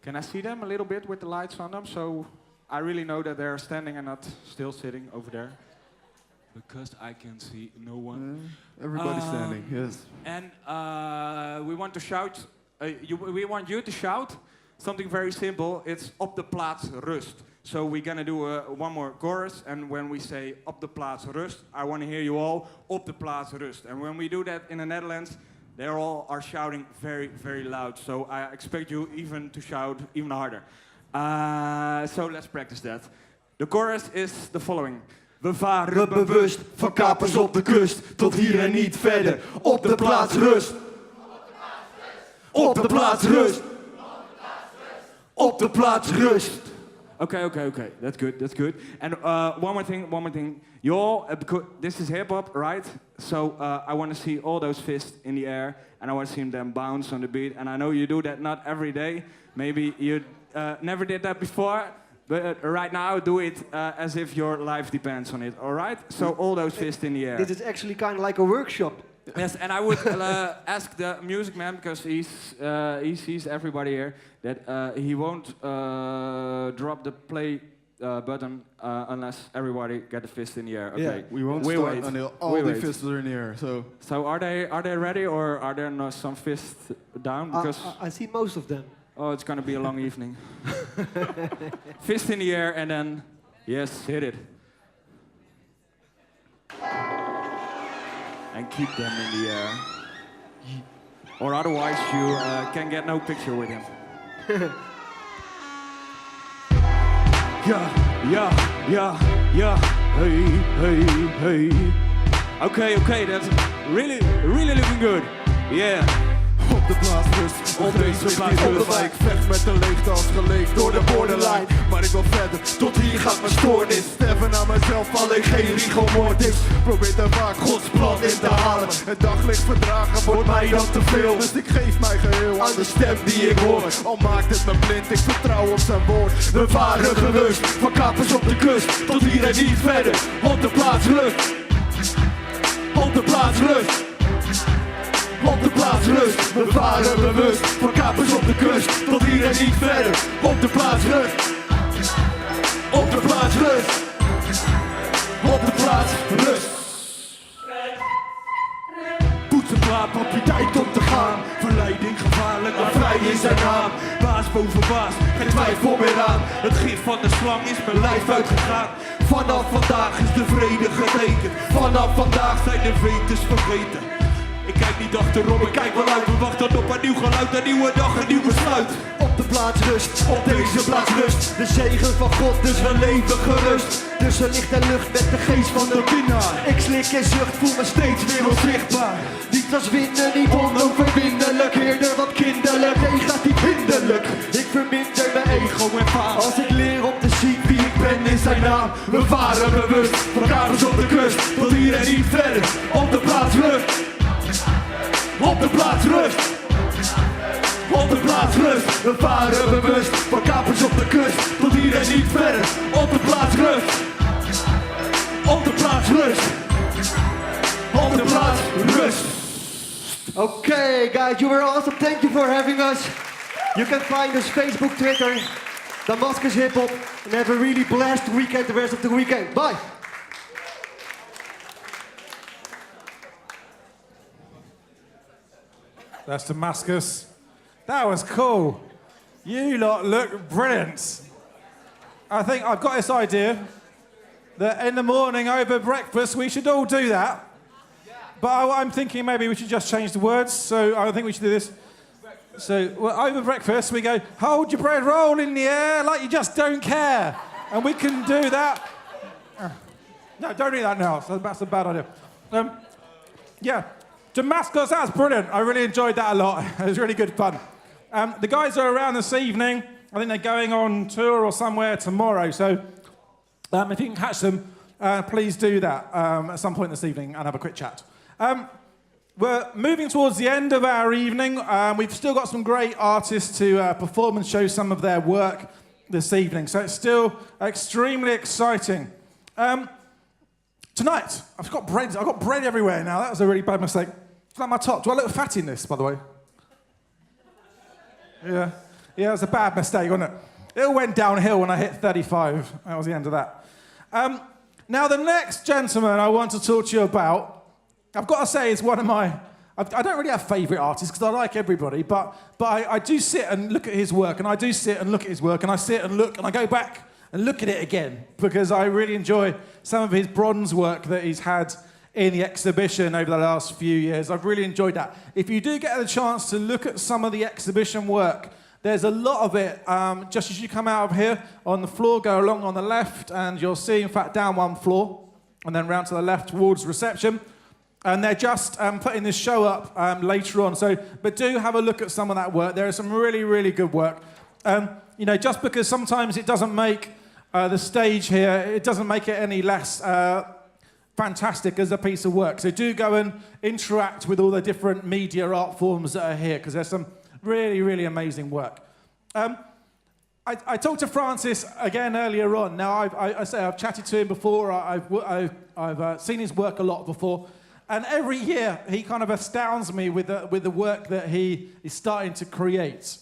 Can I see them a little bit with the lights on them? So I really know that they're standing and not still sitting over there. Because I can see no one. Everybody's standing, yes. And we want to shout, we want you to shout something very simple. It's op de plaats rust. So we're gonna do one more chorus, and when we say op de plaats rust, I want to hear you all op de plaats rust. And when we do that in the Netherlands, they all are shouting very loud. So I expect you even to shout even harder. So let's practice that. The chorus is the following. We varen bewust van kapers op de kust, tot hier en niet verder. Op de plaats rust. Op de plaats rust. Op de plaats rust. Okay. That's good. And one more thing. You all, this is hip hop, right? So I want to see all those fists in the air, and I want to see them bounce on the beat. And I know you do that not every day. Maybe you never did that before, but right now do it as if your life depends on it. All right? So all those fists in the air. This is actually kind of like a workshop. Yes, and I would ask the music man, because he sees everybody here, that he won't drop the play button unless everybody get the fist in the air. Okay. Yeah, we won't we start wait. until all we the wait. fists are in the air. So are they ready, or are there no some fists down? Because I see most of them. oh, it's gonna be a long evening. Fist in the air and then yes, hit it. And keep them in the air. Or otherwise you can get no picture with him. Yeah, hey, hey, hey. Okay, that's really looking good. Yeah. Op de plaatsrust, op deze plaatsrust. Maar ik vecht met de leegte als geleefd door de borderline. Maar ik wil verder, tot hier gaat mijn stoornis. Sterven aan mezelf, alleen geen rigomort is. Probeer te vaak Gods plan in te halen. Het daglicht verdragen wordt mij dan te veel. Dus ik geef mij geheel aan de stem die ik hoor. Al maakt het me blind, ik vertrouw op zijn woord. We varen gerust, van kapers op de kust. Tot hier en niet verder, op de plaatsrust. Op de plaatsrust. Op de plaats rust, we varen bewust. Van kapers op de kust, tot hier en niet verder. Op de plaats rust. Op de plaats rust. Op de plaats rust. Poetsenplaat, pak je tijd om te gaan. Verleiding gevaarlijk, maar vrij is zijn naam. Baas boven baas, geen twijfel meer aan. Het gif van de slang is mijn lijf uitgegaan. Vanaf vandaag is de vrede getekend. Vanaf vandaag zijn de veters vergeten. Ik kijk niet achterom, ik kijk wel uit. We wachten op een nieuw geluid, een nieuwe dag, een nieuw besluit. Op de plaats rust, op deze plaats rust. De zegen van God, dus we leven gerust. Tussen licht en lucht met de geest van de winnaar. Ik slik en zucht, voel me steeds weer onzichtbaar. Niet als winnen, niet onoverwinnelijk. Eerder wat kinderlijk, negatief hinderlijk. Ik verminder mijn ego en faal. Als ik leer om te zien wie ik ben in zijn naam. We varen bewust, van kapers op de kust. Tot hier en niet verder, op de plaats rust. Op de plaats rust. Op de plaats rust. We varen bewust. Van kapers op de kust. Tot hier en niet verder. Op de plaats rust. Op de plaats rust. Op de plaats rust. Okay, guys, you were awesome. Thank you for having us. You can find us Facebook, Twitter, Damascus Hip Hop, and have a really blessed weekend the rest of the weekend. Bye. That's Damascus. That was cool. You lot look brilliant. I think I've got this idea that in the morning over breakfast we should all do that. But I'm thinking maybe we should just change the words. So I think we should do this. So well, over breakfast we go, hold your bread roll in the air like you just don't care. And we can do that. No, don't do that now. So that's a bad idea. Yeah. Damascus, that's brilliant. I really enjoyed that a lot. It was really good fun. The guys are around this evening. I think they're going on tour or somewhere tomorrow. So if you can catch them, please do that at some point this evening and have a quick chat. We're moving towards the end of our evening. We've still got some great artists to perform and show some of their work this evening. So it's still extremely exciting. Tonight, I've got bread everywhere now. That was a really bad mistake. It's like my top. Do I look fat in this, by the way? Yeah, it was a bad mistake, wasn't it? It all went downhill when I hit 35. That was the end of that. Now, the next gentleman I want to talk to you about, I've got to say, is one of my... I don't really have favourite artists because I like everybody, but I do sit and look at his work, and I do sit and look at his work, and I sit and look, and I go back and look at it again because I really enjoy some of his bronze work that he's had in the exhibition over the last few years. I've really enjoyed that. If you do get the chance to look at some of the exhibition work, there's a lot of it just as you come out of here on the floor, go along on the left, and you'll see, in fact, down one floor, and then round to the left towards reception. And they're just putting this show up later on. But do have a look at some of that work. There is some really, really good work. Just because sometimes it doesn't make the stage here, it doesn't make it any less fantastic as a piece of work. So do go and interact with all the different media art forms that are here, because there's some really, really amazing work. I talked to Francis again earlier on. Now, I've chatted to him before. I've seen his work a lot before. And every year, he kind of astounds me with the work that he is starting to create.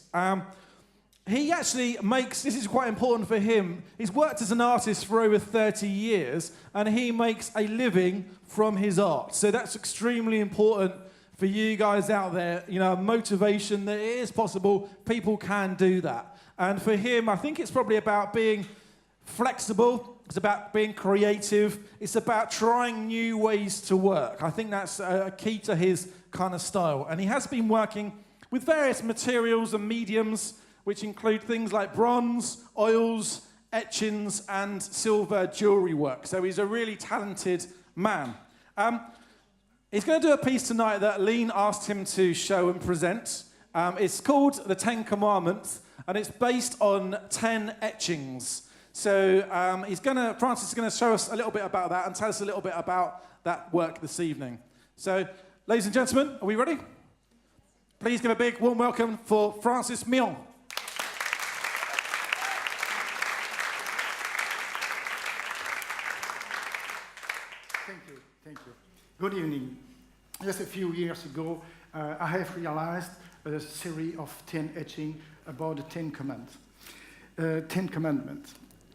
he actually makes, this is quite important for him, he's worked as an artist for over 30 years and he makes a living from his art. So that's extremely important for you guys out there, you know, motivation that it is possible, people can do that. And for him, I think it's probably about being flexible, it's about being creative, it's about trying new ways to work. I think that's a key to his kind of style. And he has been working with various materials and mediums, which include things like bronze, oils, etchings, and silver jewelry work. So he's a really talented man. He's going to do a piece tonight that Lean asked him to show and present. It's called The 10 Commandments, and it's based on 10 etchings. So Francis is going to show us a little bit about that and tell us a little bit about that work this evening. So, ladies and gentlemen, are we ready? Please give a big warm welcome for Francis Mion. Thank you. Good evening. Just a few years ago, I have realized a series of 10 etchings about the 10 Commandments.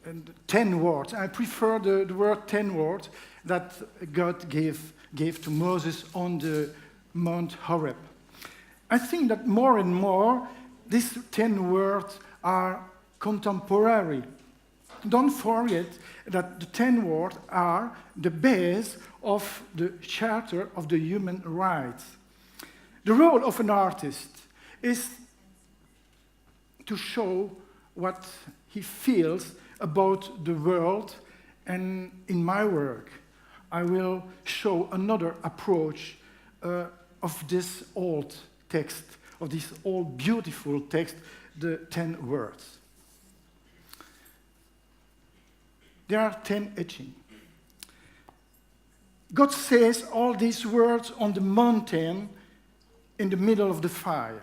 And 10 words. I prefer the word 10 words that God gave to Moses on the Mount Horeb. I think that more and more these 10 words are contemporary. Don't forget that the 10 words are the base of the Charter of the Human Rights. The role of an artist is to show what he feels about the world, and in my work I will show another approach of this old text, of this old beautiful text, the 10 words. There are 10 etchings. God says all these words on the mountain in the middle of the fire.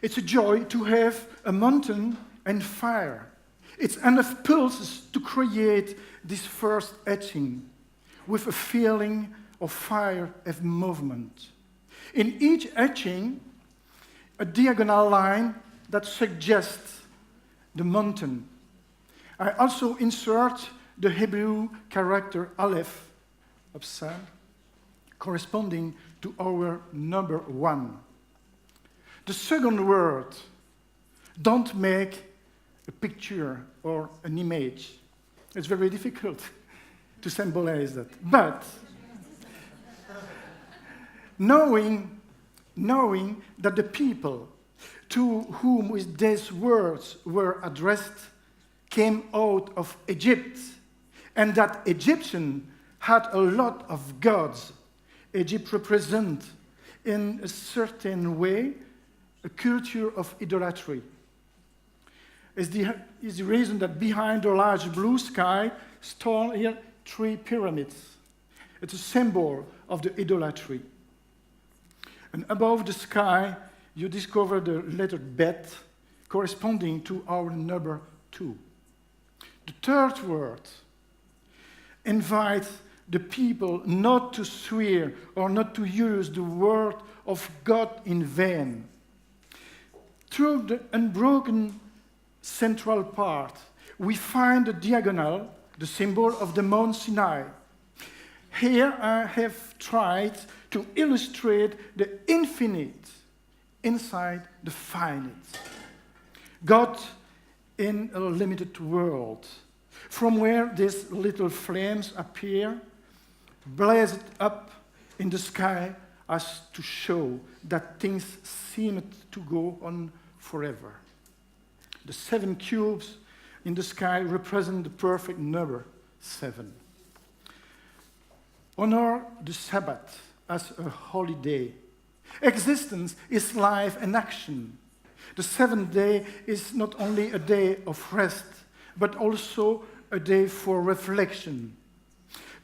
It's a joy to have a mountain and fire. It's enough pulses to create this first etching with a feeling of fire and movement. In each etching, a diagonal line that suggests the mountain. I also insert the Hebrew character Aleph, upside, corresponding to our number 1. The second word, don't make a picture or an image. It's very difficult to symbolize that. But knowing that the people to whom these words were addressed came out of Egypt, and that Egyptian had a lot of gods. Egypt represents, in a certain way, a culture of idolatry. Is the reason that behind the large blue sky stand here 3 pyramids. It's a symbol of the idolatry. And above the sky, you discover the letter Bet, corresponding to our number 2. The third word invites the people not to swear or not to use the word of God in vain. Through the unbroken central part, we find the diagonal, the symbol of the Mount Sinai. Here I have tried to illustrate the infinite inside the finite. God in a limited world, from where these little flames appear, blazed up in the sky as to show that things seemed to go on forever. The 7 cubes in the sky represent the perfect number 7. Honor the Sabbath as a holiday. Existence is life and action. The 7th day is not only a day of rest, but also a day for reflection.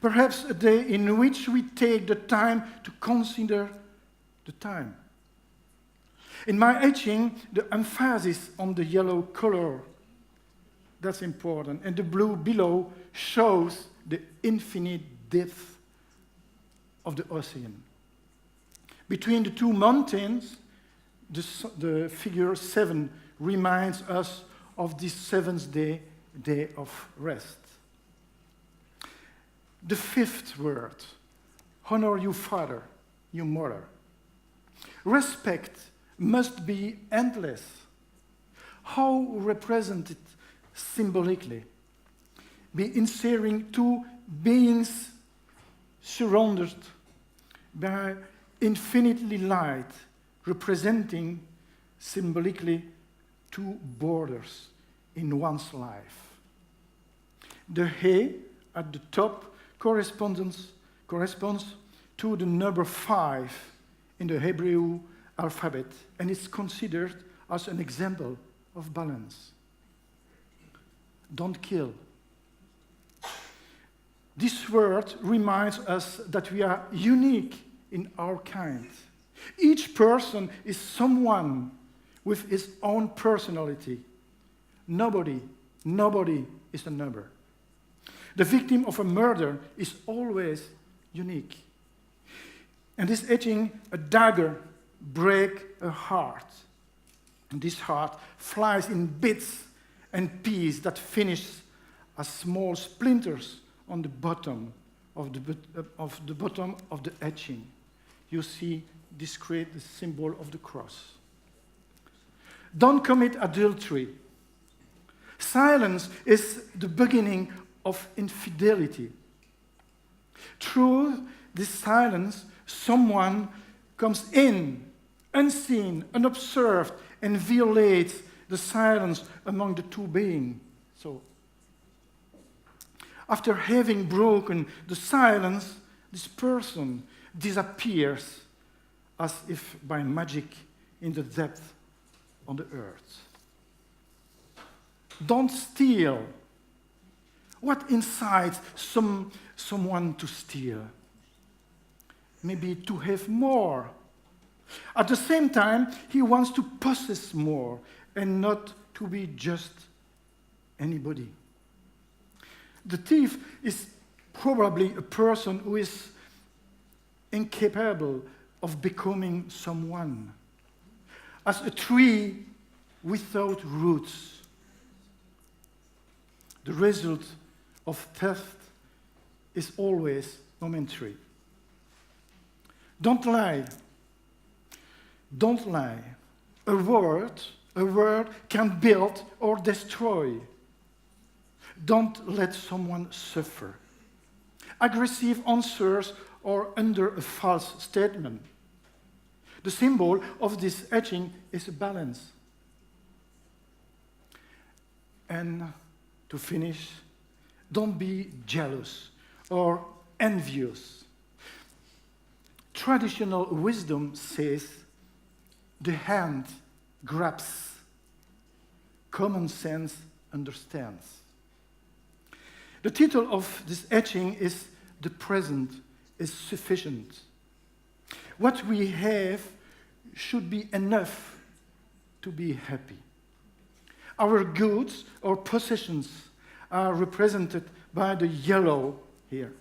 Perhaps a day in which we take the time to consider the time. In my etching, the emphasis on the yellow color, that's important, and the blue below shows the infinite depth of the ocean. Between the 2 mountains, the figure 7 reminds us of this seventh day, day of rest. The fifth word, honor your father, your mother. Respect must be endless. How represented symbolically? By inserting two beings surrounded by infinitely light, representing symbolically two borders in one's life. The he at the top corresponds to the number 5 in the Hebrew alphabet, and is considered as an example of balance. Don't kill. This word reminds us that we are unique in our kind. Each person is someone with his own personality. Nobody is a number. The victim of a murder is always unique. And this etching, a dagger, break a heart. And this heart flies in bits and pieces that finish as small splinters on the bottom of the etching. You see this create the symbol of the cross. Don't commit adultery. Silence is the beginning of infidelity. Through this silence, someone comes in, unseen, unobserved, and violates the silence among the two beings. So, after having broken the silence, this person disappears as if by magic in the depth of the earth. Don't steal. What incites someone to steal? Maybe to have more. At the same time, he wants to possess more and not to be just anybody. The thief is probably a person who is incapable of becoming someone. As a tree without roots. The result of theft is always momentary. Don't lie. Don't lie. A word can build or destroy. Don't let someone suffer. Aggressive answers are under a false statement. The symbol of this etching is a balance. And to finish, don't be jealous or envious. Traditional wisdom says the hand grabs, common sense understands. The title of this etching is "The Present is Sufficient." What we have should be enough to be happy. Our goods or possessions are represented by the yellow here.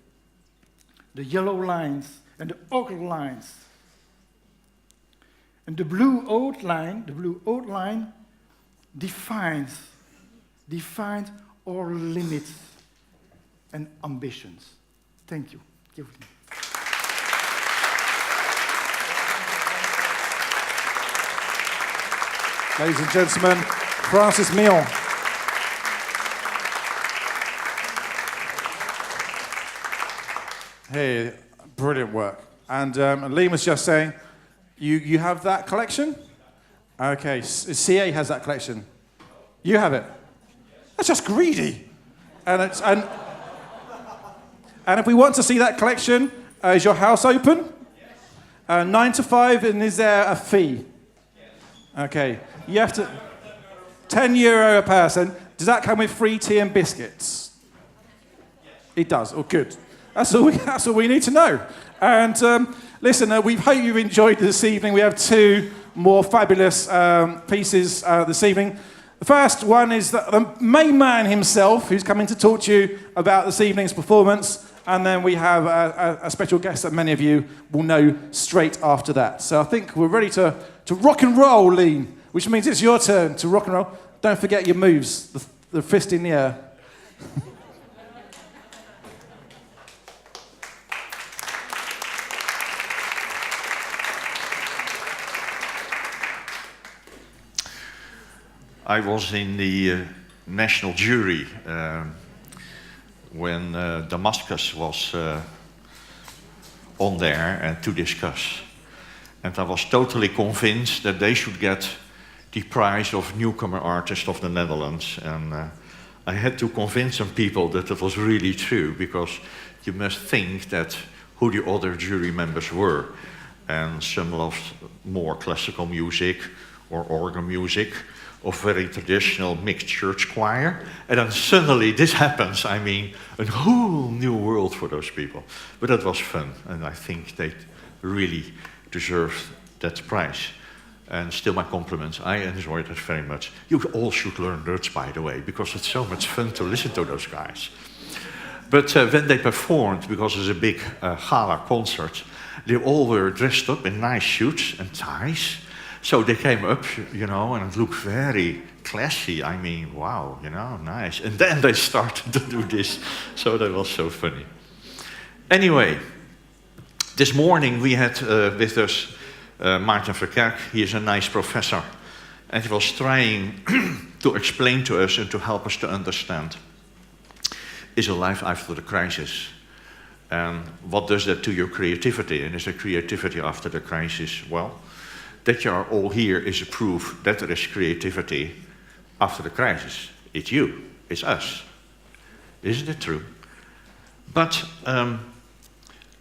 The yellow lines and the ochre lines. And the blue outline defines our limits and ambitions. Thank you. Ladies and gentlemen, Francis Mion. Hey, brilliant work. And Liam was just saying, you have that collection? Okay, CA has that collection. You have it? That's just greedy. And if we want to see that collection, is your house open? 9 to 5, and is there a fee? Okay, you have to... €10 a person. Does that come with free tea and biscuits? It does. Oh, good. That's all we need to know. And listen, we hope you enjoyed this evening. We have 2 more fabulous pieces this evening. The first one is the main man himself, who's coming to talk to you about this evening's performance, And then we have a special guest that many of you will know straight after that. So I think we're ready to rock and roll, Lean, which means it's your turn to rock and roll. Don't forget your moves, the fist in the air. I was in the national jury when Damascus was on there and to discuss. And I was totally convinced that they should get the prize of newcomer artist of the Netherlands. And I had to convince some people that it was really true, because you must think that who the other jury members were. And some loved more classical music or organ music, of very traditional mixed church choir. And then suddenly this happens. I mean, a whole new world for those people. But it was fun, and I think they really deserved that prize. And still my compliments. I enjoyed it very much. You all should learn Dutch, by the way, because it's so much fun to listen to those guys. But when they performed, because it's a big gala concert, they all were dressed up in nice suits and ties. So they came up, you know, and it looked very classy. I mean, wow, you know, nice. And then they started to do this. So that was so funny. Anyway, this morning we had with us Maarten Verkerk. He is a nice professor. And he was trying to explain to us and to help us to understand, is a life after the crisis? And what does that to your creativity? And is there creativity after the crisis? Well, that you are all here is a proof that there is creativity after the crisis. It's you, it's us. Isn't it true? But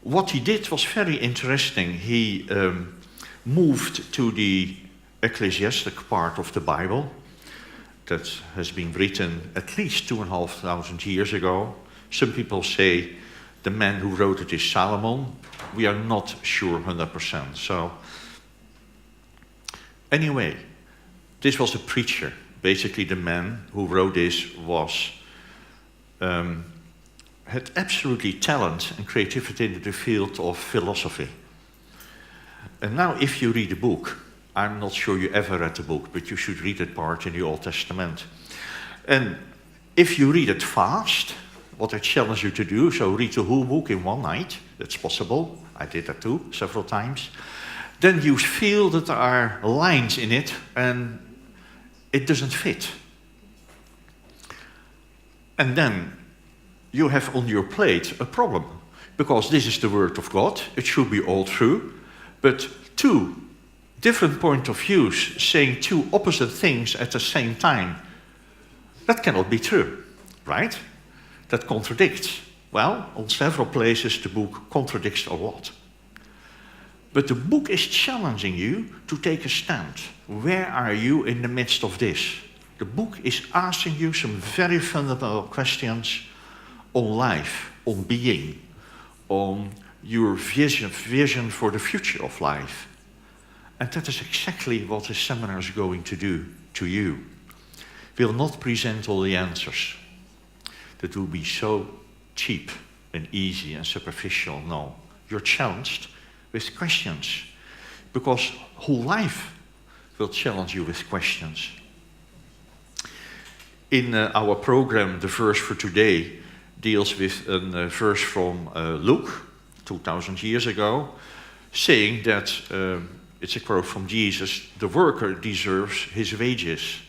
what he did was very interesting. He moved to the ecclesiastic part of the Bible that has been written at least 2,500 years ago. Some people say the man who wrote it is Solomon. We are not sure 100%. So anyway, this was a preacher. Basically, the man who wrote this was had absolutely talent and creativity in the field of philosophy. And now, if you read the book, I'm not sure you ever read the book, but you should read that part in the Old Testament. And if you read it fast, what I challenge you to do, so read the whole book in one night. That's possible. I did that too, several times. Then you feel that there are lines in it and it doesn't fit. And then you have on your plate a problem, because this is the word of God. It should be all true, but two different point of views saying two opposite things at the same time, that cannot be true, right? That contradicts. Well, on several places the book contradicts a lot. But the book is challenging you to take a stand. Where are you in the midst of this? The book is asking you some very fundamental questions on life, on being, on your vision for the future of life. And that is exactly what this seminar is going to do to you. We'll not present all the answers. That will be so cheap and easy and superficial. No, you're challenged with questions, because whole life will challenge you with questions. In our program, the verse for today deals with a verse from Luke, 2,000 years ago, saying that, it's a quote from Jesus, the worker deserves his wages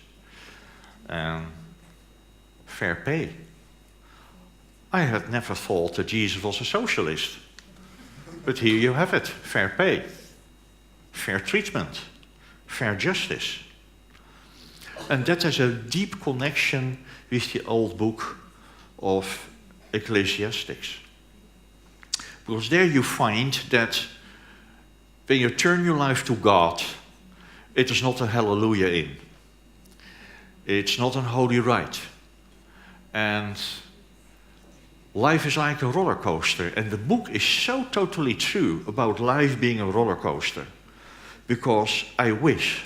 and fair pay. I had never thought that Jesus was a socialist. But here you have it, fair pay, fair treatment, fair justice. And that has a deep connection with the old book of Ecclesiastics. Because there you find that when you turn your life to God, it is not a hallelujah in. It's not an holy ride. And life is like a roller coaster, and the book is so totally true about life being a roller coaster, because I wish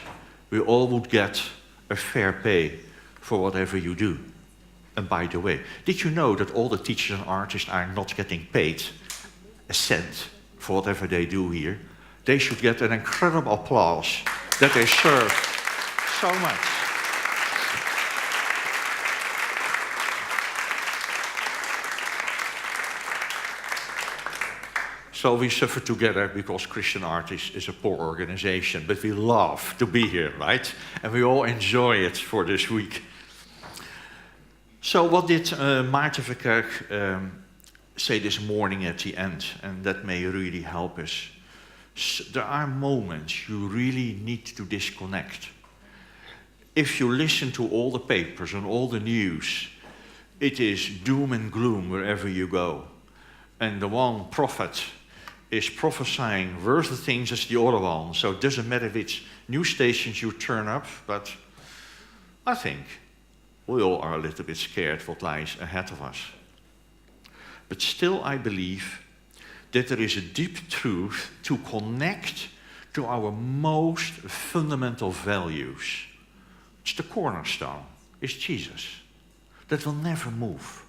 we all would get a fair pay for whatever you do. And by the way, did you know that all the teachers and artists are not getting paid a cent for whatever they do here? They should get an incredible applause that they serve so much. So we suffer together because Christian Artists is a poor organization, but we love to be here, right? And we all enjoy it for this week. So what did Maarten Verkerk say this morning at the end? And that may really help us. There are moments you really need to disconnect. If you listen to all the papers and all the news, it is doom and gloom wherever you go. And the one prophet is prophesying worse things as the other one. So it doesn't matter which news stations you turn up, but I think we all are a little bit scared what lies ahead of us. But still I believe that there is a deep truth to connect to our most fundamental values. It's the cornerstone, it's Jesus. That will never move.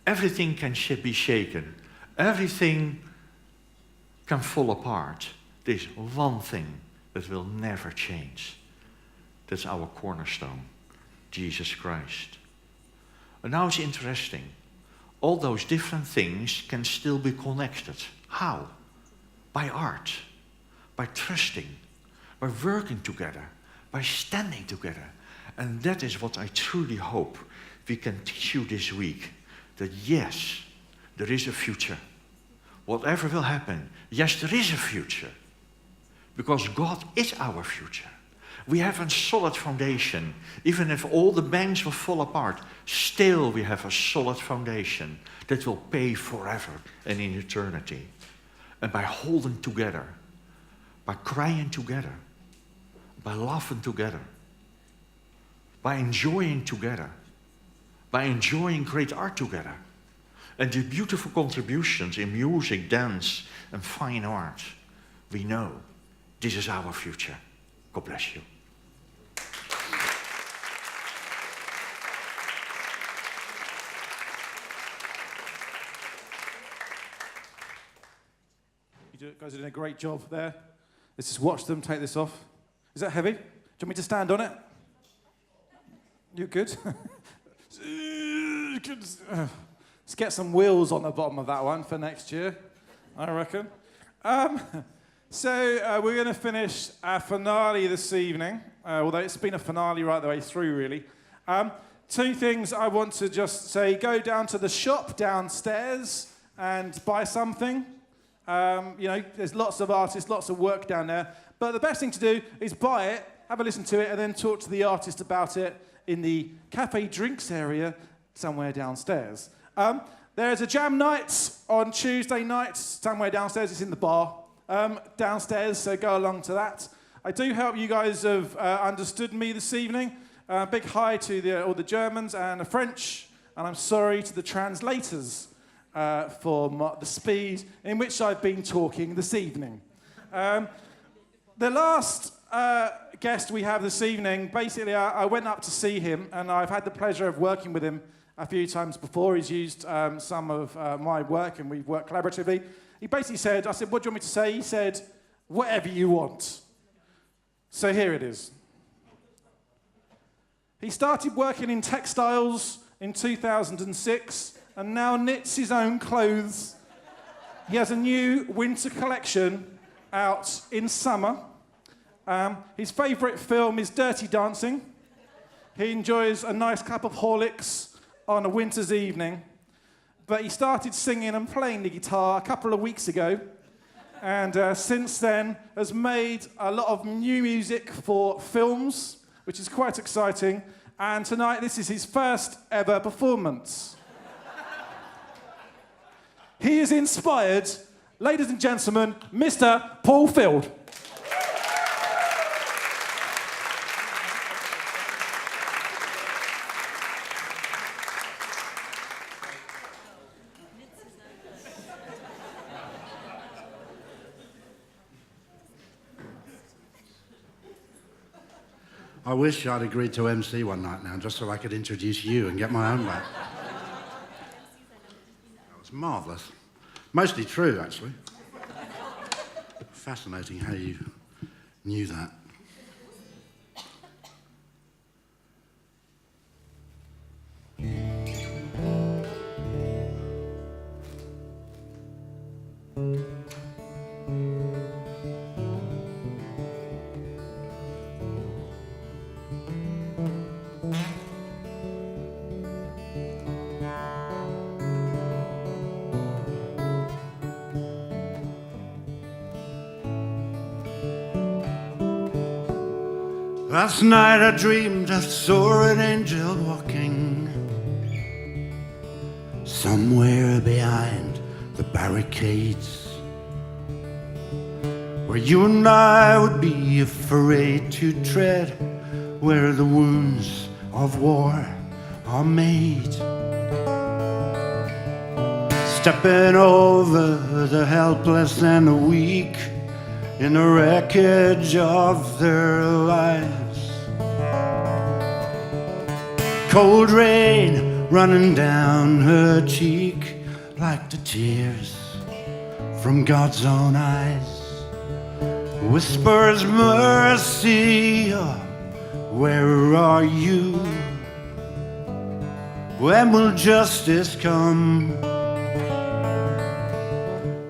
Everything can be shaken. Everything can fall apart. There's one thing that will never change. That's our cornerstone, Jesus Christ. And now it's interesting. All those different things can still be connected. How? By art, by trusting, by working together, by standing together. And that is what I truly hope we can teach you this week. That yes, there is a future. Whatever will happen, yes, there is a future. Because God is our future. We have a solid foundation. Even if all the banks will fall apart, still we have a solid foundation that will pay forever and in eternity. And by holding together, by crying together, by laughing together, by enjoying together, by enjoying great art together, and the beautiful contributions in music, dance, and fine art, we know this is our future. God bless you. You guys are doing a great job there. Let's just watch them take this off. Is that heavy? Do you want me to stand on it? You good? Let's get some wheels on the bottom of that one for next year, I reckon. So we're going to finish our finale this evening, although it's been a finale right the way through, really. Two things I want to just say. Go down to the shop downstairs and buy something. There's lots of artists, lots of work down there. But the best thing to do is buy it, have a listen to it, and then talk to the artist about it in the cafe drinks area somewhere downstairs. There's a jam night on Tuesday night somewhere downstairs. It's in the bar downstairs, so go along to that. I do hope you guys have understood me this evening. Big hi to all the Germans and the French, and I'm sorry to the translators for the speed in which I've been talking this evening. The last guest we have this evening, basically I went up to see him, and I've had the pleasure of working with him a few times before. He's used some of my work, and we've worked collaboratively. He basically said, I said, what do you want me to say? He said, whatever you want. So here it is. He started working in textiles in 2006 and now knits his own clothes. He has a new winter collection out in summer. His favourite film is Dirty Dancing. He enjoys a nice cup of Horlicks on a winter's evening. But he started singing and playing the guitar a couple of weeks ago. And since then has made a lot of new music for films, which is quite exciting. And tonight, this is his first ever performance. He is inspired, ladies and gentlemen, Mr. Paul Field. I wish I'd agreed to MC one night now, just so I could introduce you and get my own back. That was marvellous. Mostly true, actually. Fascinating how you knew that. Last night I dreamed I saw an angel walking somewhere behind the barricades, where you and I would be afraid to tread, where the wounds of war are made. Stepping over the helpless and the weak in the wreckage of their lives. Cold rain running down her cheek like the tears from God's own eyes. Whispers mercy, where are you? When will justice come?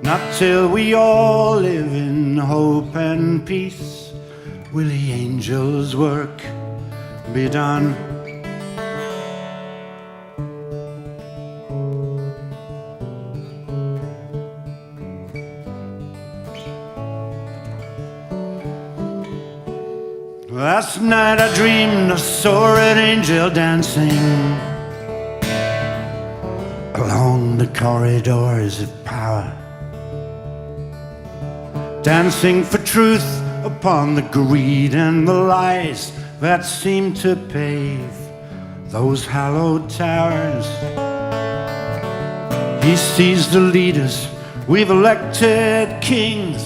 Not till we all live in hope and peace will the angels' work be done. Last night I dreamed I saw an angel dancing along the corridors of power, dancing for truth upon the greed and the lies that seem to pave those hallowed towers. He sees the leaders we've elected, kings,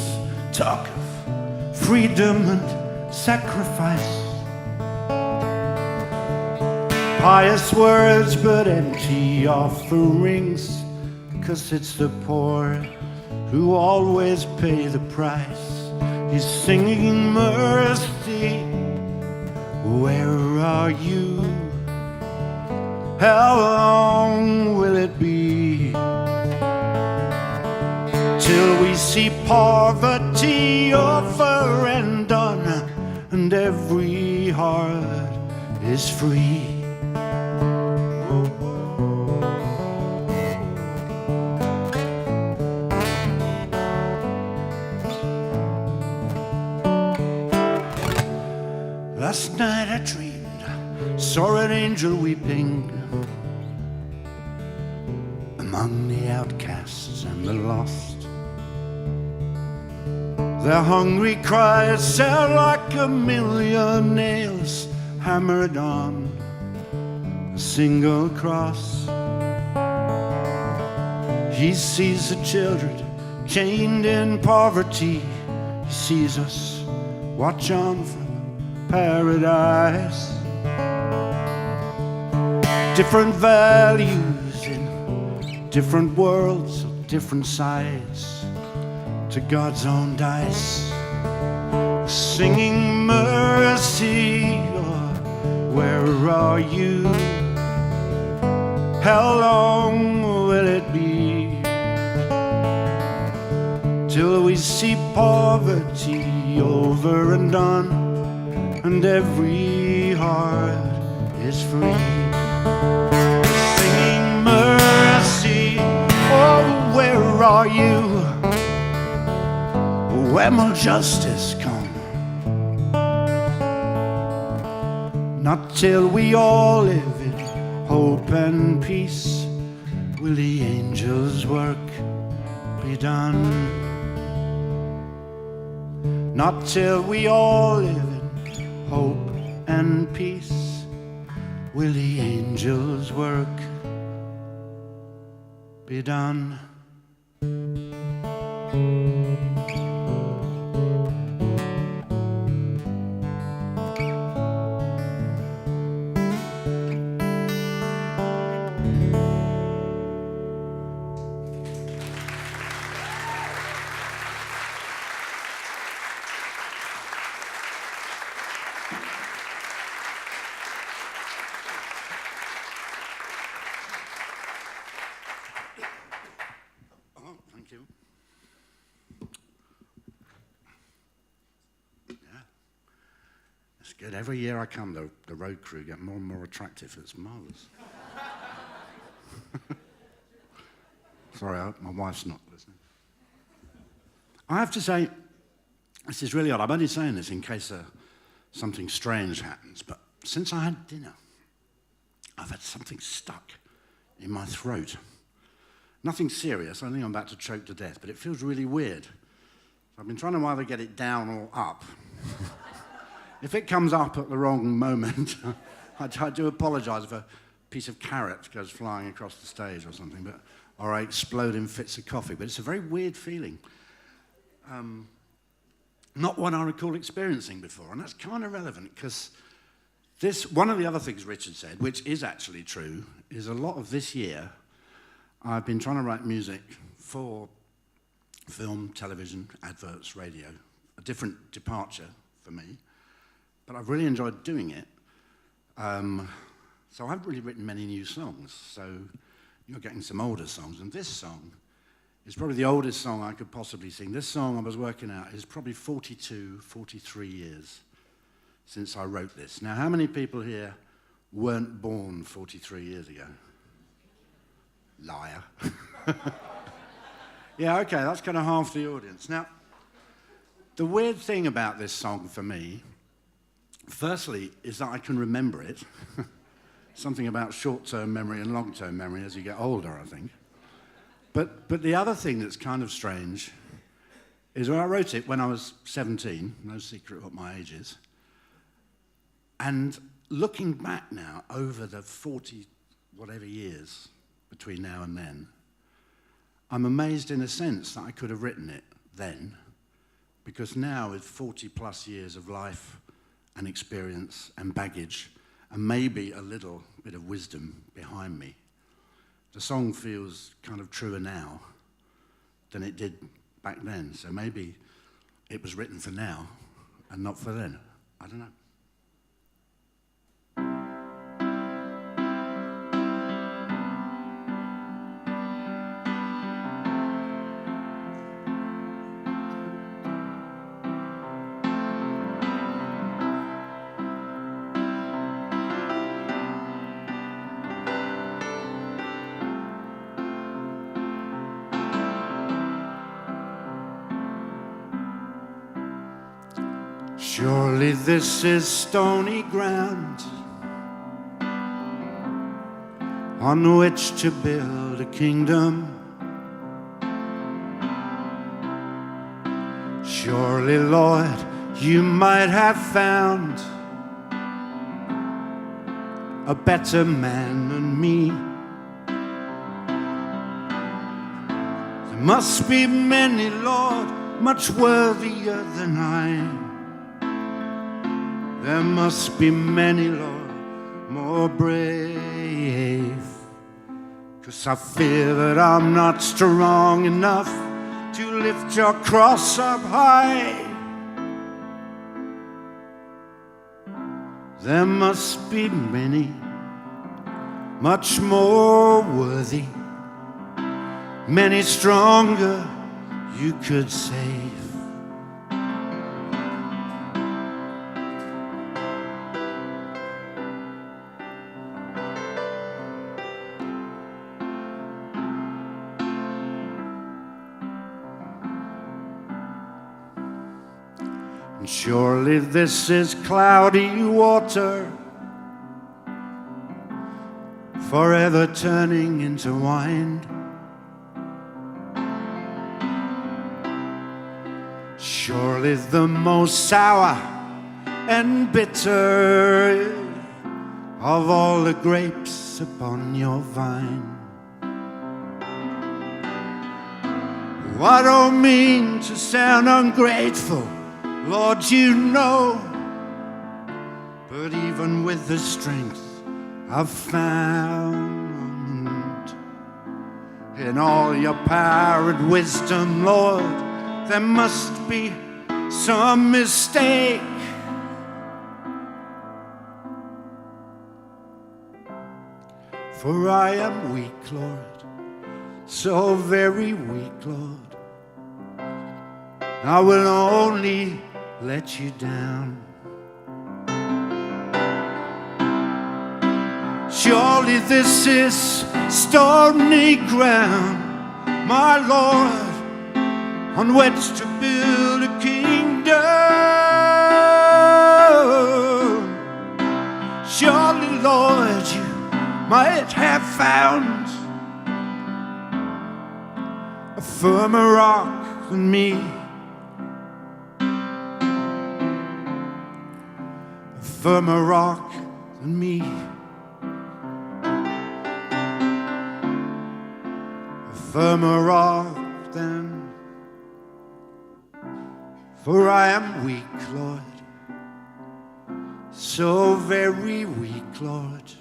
talk of freedom and sacrifice. Pious words but empty offerings, 'cause it's the poor who always pay the price. He's singing mercy, where are you? How long will it be till we see poverty over and done, and every heart is free? Last night I dreamed I saw an angel weeping among the outcasts and the lost. Their hungry cries sound like a million nails hammered on a single cross. He sees the children chained in poverty. He sees us watch on from paradise. Different values in different worlds, different sides to God's own dice. Singing mercy, where are you? How long will it be till we see poverty over and done, and every heart is free? Singing mercy, oh, where are you? When will justice come? Not till we all live in hope and peace will the angels' work be done. Not till we all live in hope and peace will the angels' work be done. good. Every year I come, the road crew get more and more attractive. It's marvellous. Sorry, I hope my wife's not listening. I have to say, this is really odd. I'm only saying this in case something strange happens, but since I had dinner, I've had something stuck in my throat. Nothing serious. I think I'm about to choke to death, but it feels really weird. I've been trying to either get it down or up. If it comes up at the wrong moment, I do apologise if a piece of carrot goes flying across the stage or something, or I explode in fits of coffee. But it's a very weird feeling. Not one I recall experiencing before, and that's kind of relevant because one of the other things Richard said, which is actually true, is a lot of this year I've been trying to write music for film, television, adverts, radio, a different departure for me, but I've really enjoyed doing it. So I haven't really written many new songs, so you're getting some older songs, and this song is probably the oldest song I could possibly sing. This song I was working out is probably 42, 43 years since I wrote this. Now, how many people here weren't born 43 years ago? Liar. Yeah, okay, that's kind of half the audience. Now, the weird thing about this song for me, firstly, is that I can remember it. Something about short-term memory and long-term memory as you get older, I think. But the other thing that's kind of strange is when I wrote it when I was 17, no secret what my age is, and looking back now over the 40 whatever years between now and then, I'm amazed in a sense that I could have written it then, because now with 40 plus years of life and experience and baggage, and maybe a little bit of wisdom behind me, the song feels kind of truer now than it did back then. So maybe it was written for now and not for then. I don't know. Surely this is stony ground on which to build a kingdom. Surely, Lord, you might have found a better man than me. There must be many, Lord, much worthier than I. There must be many, Lord, more brave. 'Cause I fear that I'm not strong enough to lift your cross up high. There must be many, much more worthy, many stronger you could save. And surely this is cloudy water, forever turning into wine. Surely the most sour and bitter of all the grapes upon your vine. Oh, I don't mean to sound ungrateful, Lord, you know, but even with the strength I've found in all your power and wisdom, Lord, there must be some mistake. For I am weak, Lord, so very weak, Lord. I will only let you down. Surely this is stony ground, my Lord, on which to build a kingdom. Surely, Lord, you might have found a firmer rock than me, a firmer rock than me, a firmer rock than. For I am weak, Lord, so very weak, Lord,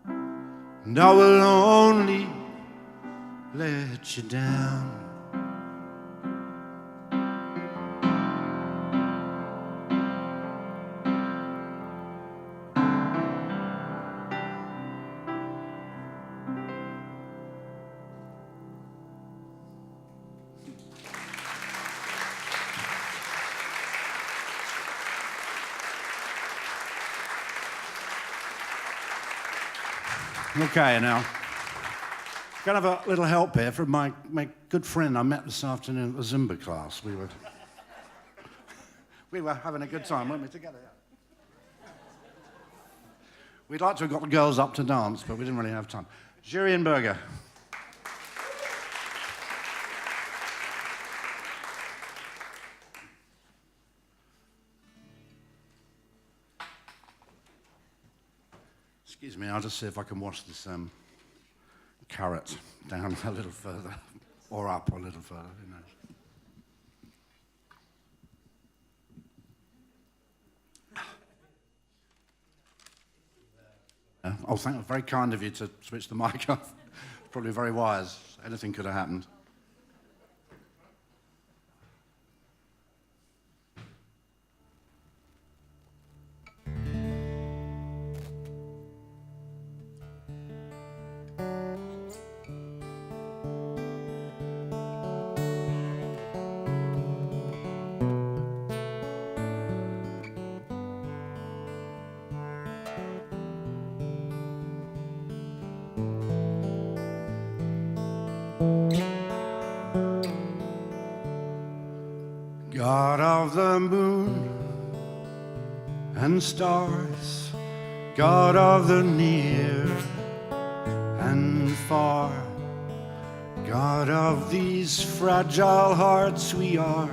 and I will only let you down. Okay, now, gonna have a little help here from my good friend I met this afternoon at the Zumba class. We were having a good time, weren't we, together? Yeah. We'd like to have got the girls up to dance, but we didn't really have time. Jurien Berger. Excuse me, I'll just see if I can wash this carrot down a little further, or up a little further, who knows. Oh, thank you. Very kind of you to switch the mic off. Probably very wise. Anything could have happened. God of the moon and stars, God of the near and far, God of these fragile hearts we are,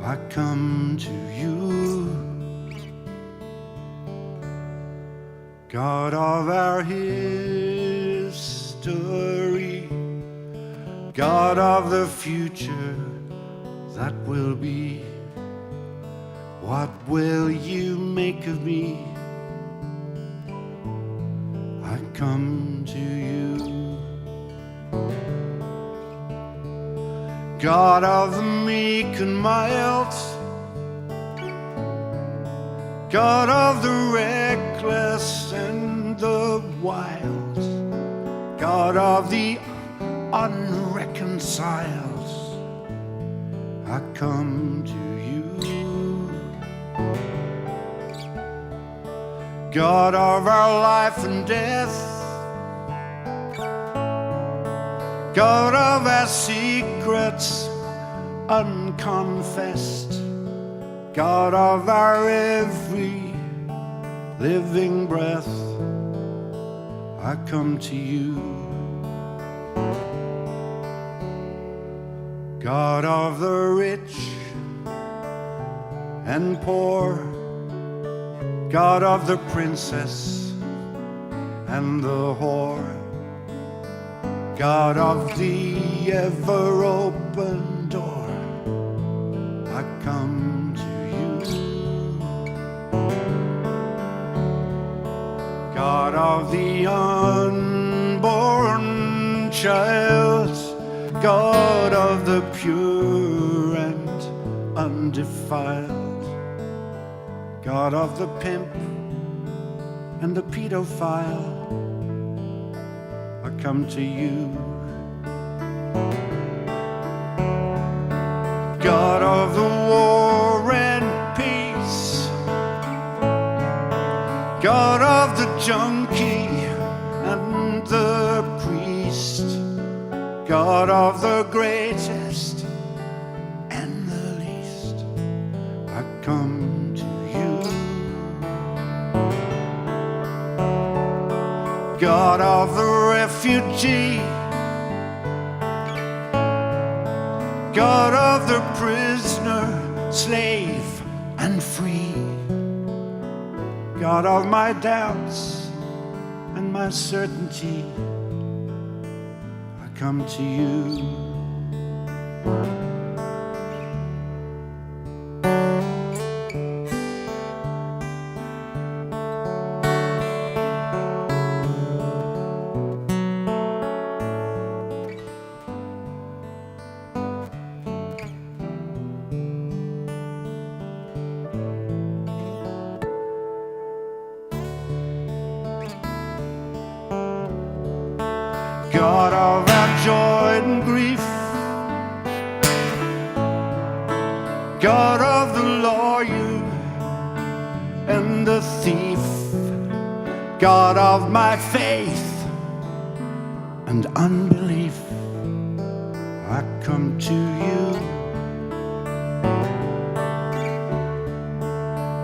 I come to you. God of our history, God of the future that will be, what will you make of me? I come to you. God of the meek and mild, God of the reckless and the wild, God of the unreconciled, I come to you. God of our life and death, God of our secrets unconfessed, God of our every living breath, I come to you. God of the rich and poor, God of the princess and the whore, God of the ever-open door, I come to you. God of the unborn child, God of the pure and undefiled, God of the pimp and the pedophile, I come to you. God of the war and peace, God God of the junkie and the priest, God of the greatest and the least, I come to you. God of the refugee, God of the prisoner, slave and free, God of my doubts and my certainty, I come to you. God of our joy and grief, God of the lawyer and the thief, God of my faith and unbelief, I come to you.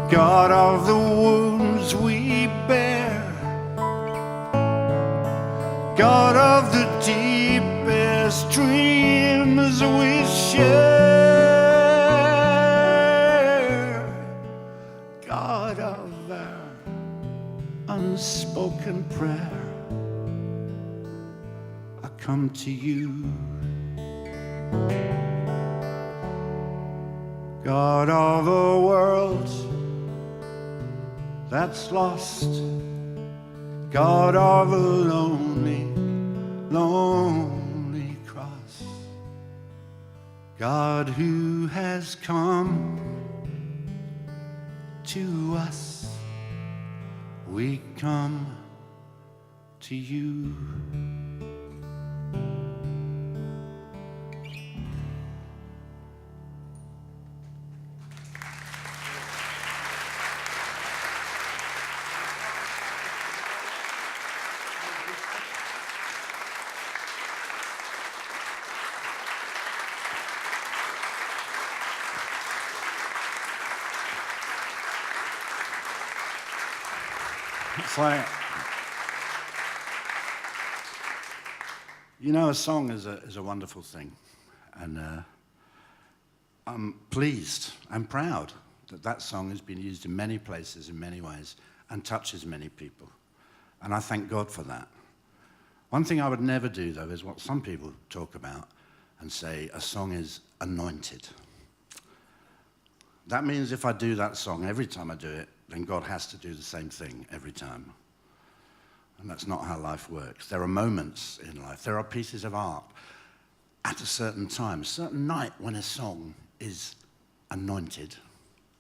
God of the wounds we bear, God of the deepest dreams we share, God of our unspoken prayer, I come to you. God of a world that's lost, God of a lonely, lonely cross, God who has come to us, we come to you. It's like, you know, a song is a wonderful thing, and I'm pleased and proud that that song has been used in many places in many ways and touches many people, and I thank God for that. One thing I would never do, though, is what some people talk about and say a song is anointed. That means if I do that song every time I do it, then God has to do the same thing every time. And that's not how life works. There are moments in life, there are pieces of art at a certain time, a certain night when a song is anointed,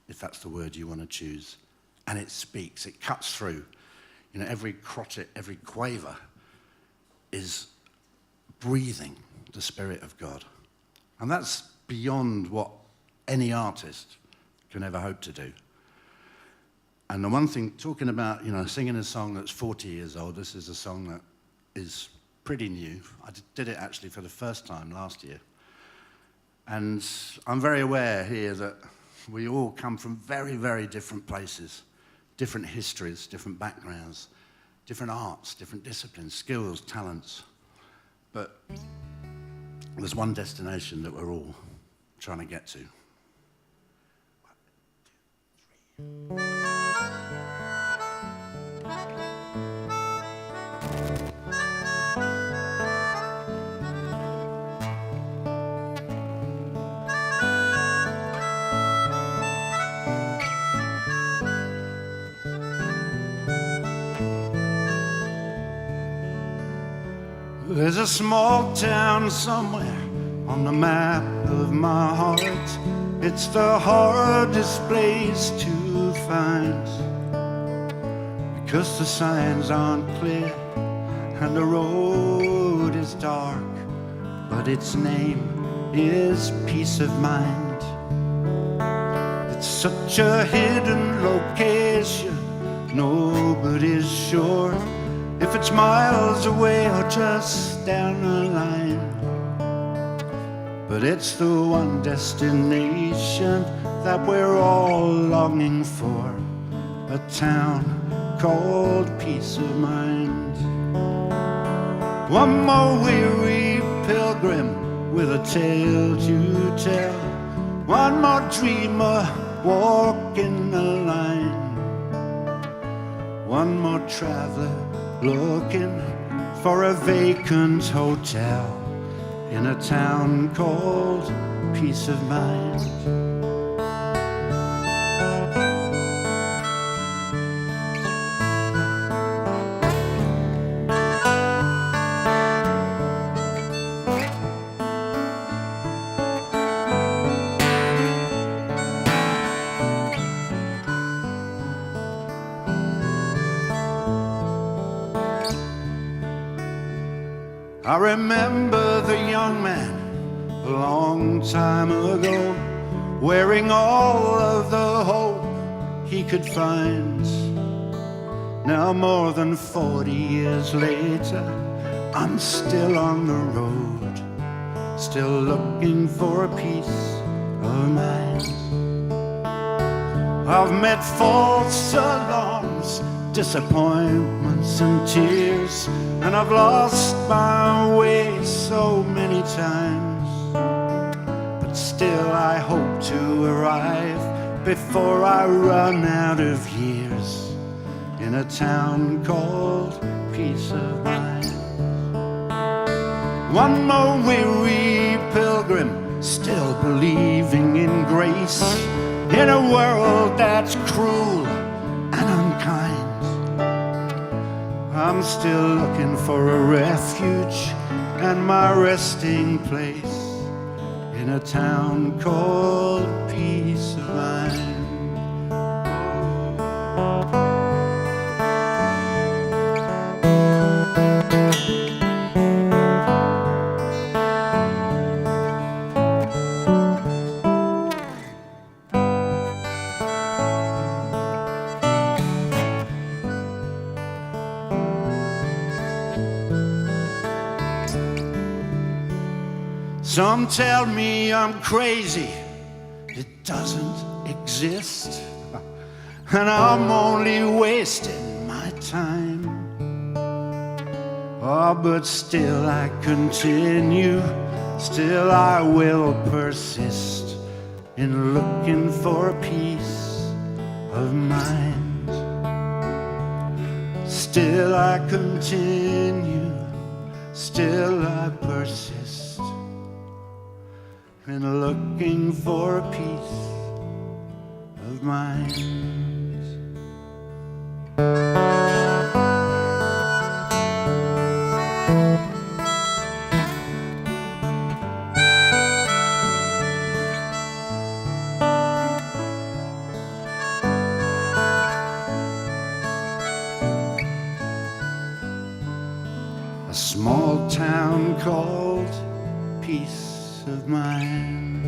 if that's the word you want to choose, and it speaks, it cuts through. You know, every crotchet, every quaver is breathing the Spirit of God. And that's beyond what any artist can ever hope to do. And the one thing, talking about, you know, singing a song that's 40 years old, this is a song that is pretty new. I did it actually for the first time last year. And I'm very aware here that we all come from very, very different places, different histories, different backgrounds, different arts, different disciplines, skills, talents. But there's one destination that we're all trying to get to. 1, 2, 3. There's a small town somewhere on the map of my heart. It's the hardest place to find, because the signs aren't clear and the road is dark, but its name is peace of mind. It's such a hidden location, Nobody's sure if it's miles away or just down the line. But it's the one destination that we're all longing for, a town called peace of mind. One more weary pilgrim with a tale to tell, one more dreamer walking the line, one more traveler looking for a vacant hotel in a town called peace of mind. I remember the young man a long time ago, wearing all of the hope he could find. Now more than 40 years later, I'm still on the road, still looking for a peace of mind. I've met false alarms, disappointments and tears, and I've lost my way so many times. But still I hope to arrive before I run out of years in a town called peace of mind. One more weary pilgrim, still believing in grace, in a world that's cruel and unkind. I'm still looking for a refuge and my resting place in a town called peace of mind. Some tell me I'm crazy, it doesn't exist, and I'm only wasting my time. Oh, but still I continue, still I will persist in looking for a peace of mind. Still I continue, still I persist in looking for a peace of mind. A small town called peace of mind.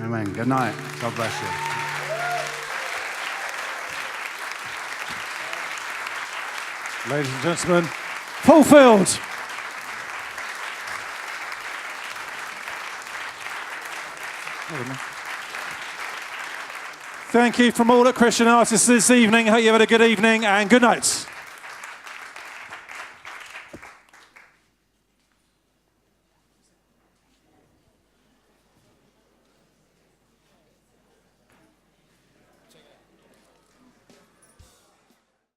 Amen. Good night. God bless you. Ladies and gentlemen, fulfilled. Thank you from all at Christian Artists this evening. Hope you had a good evening and good night.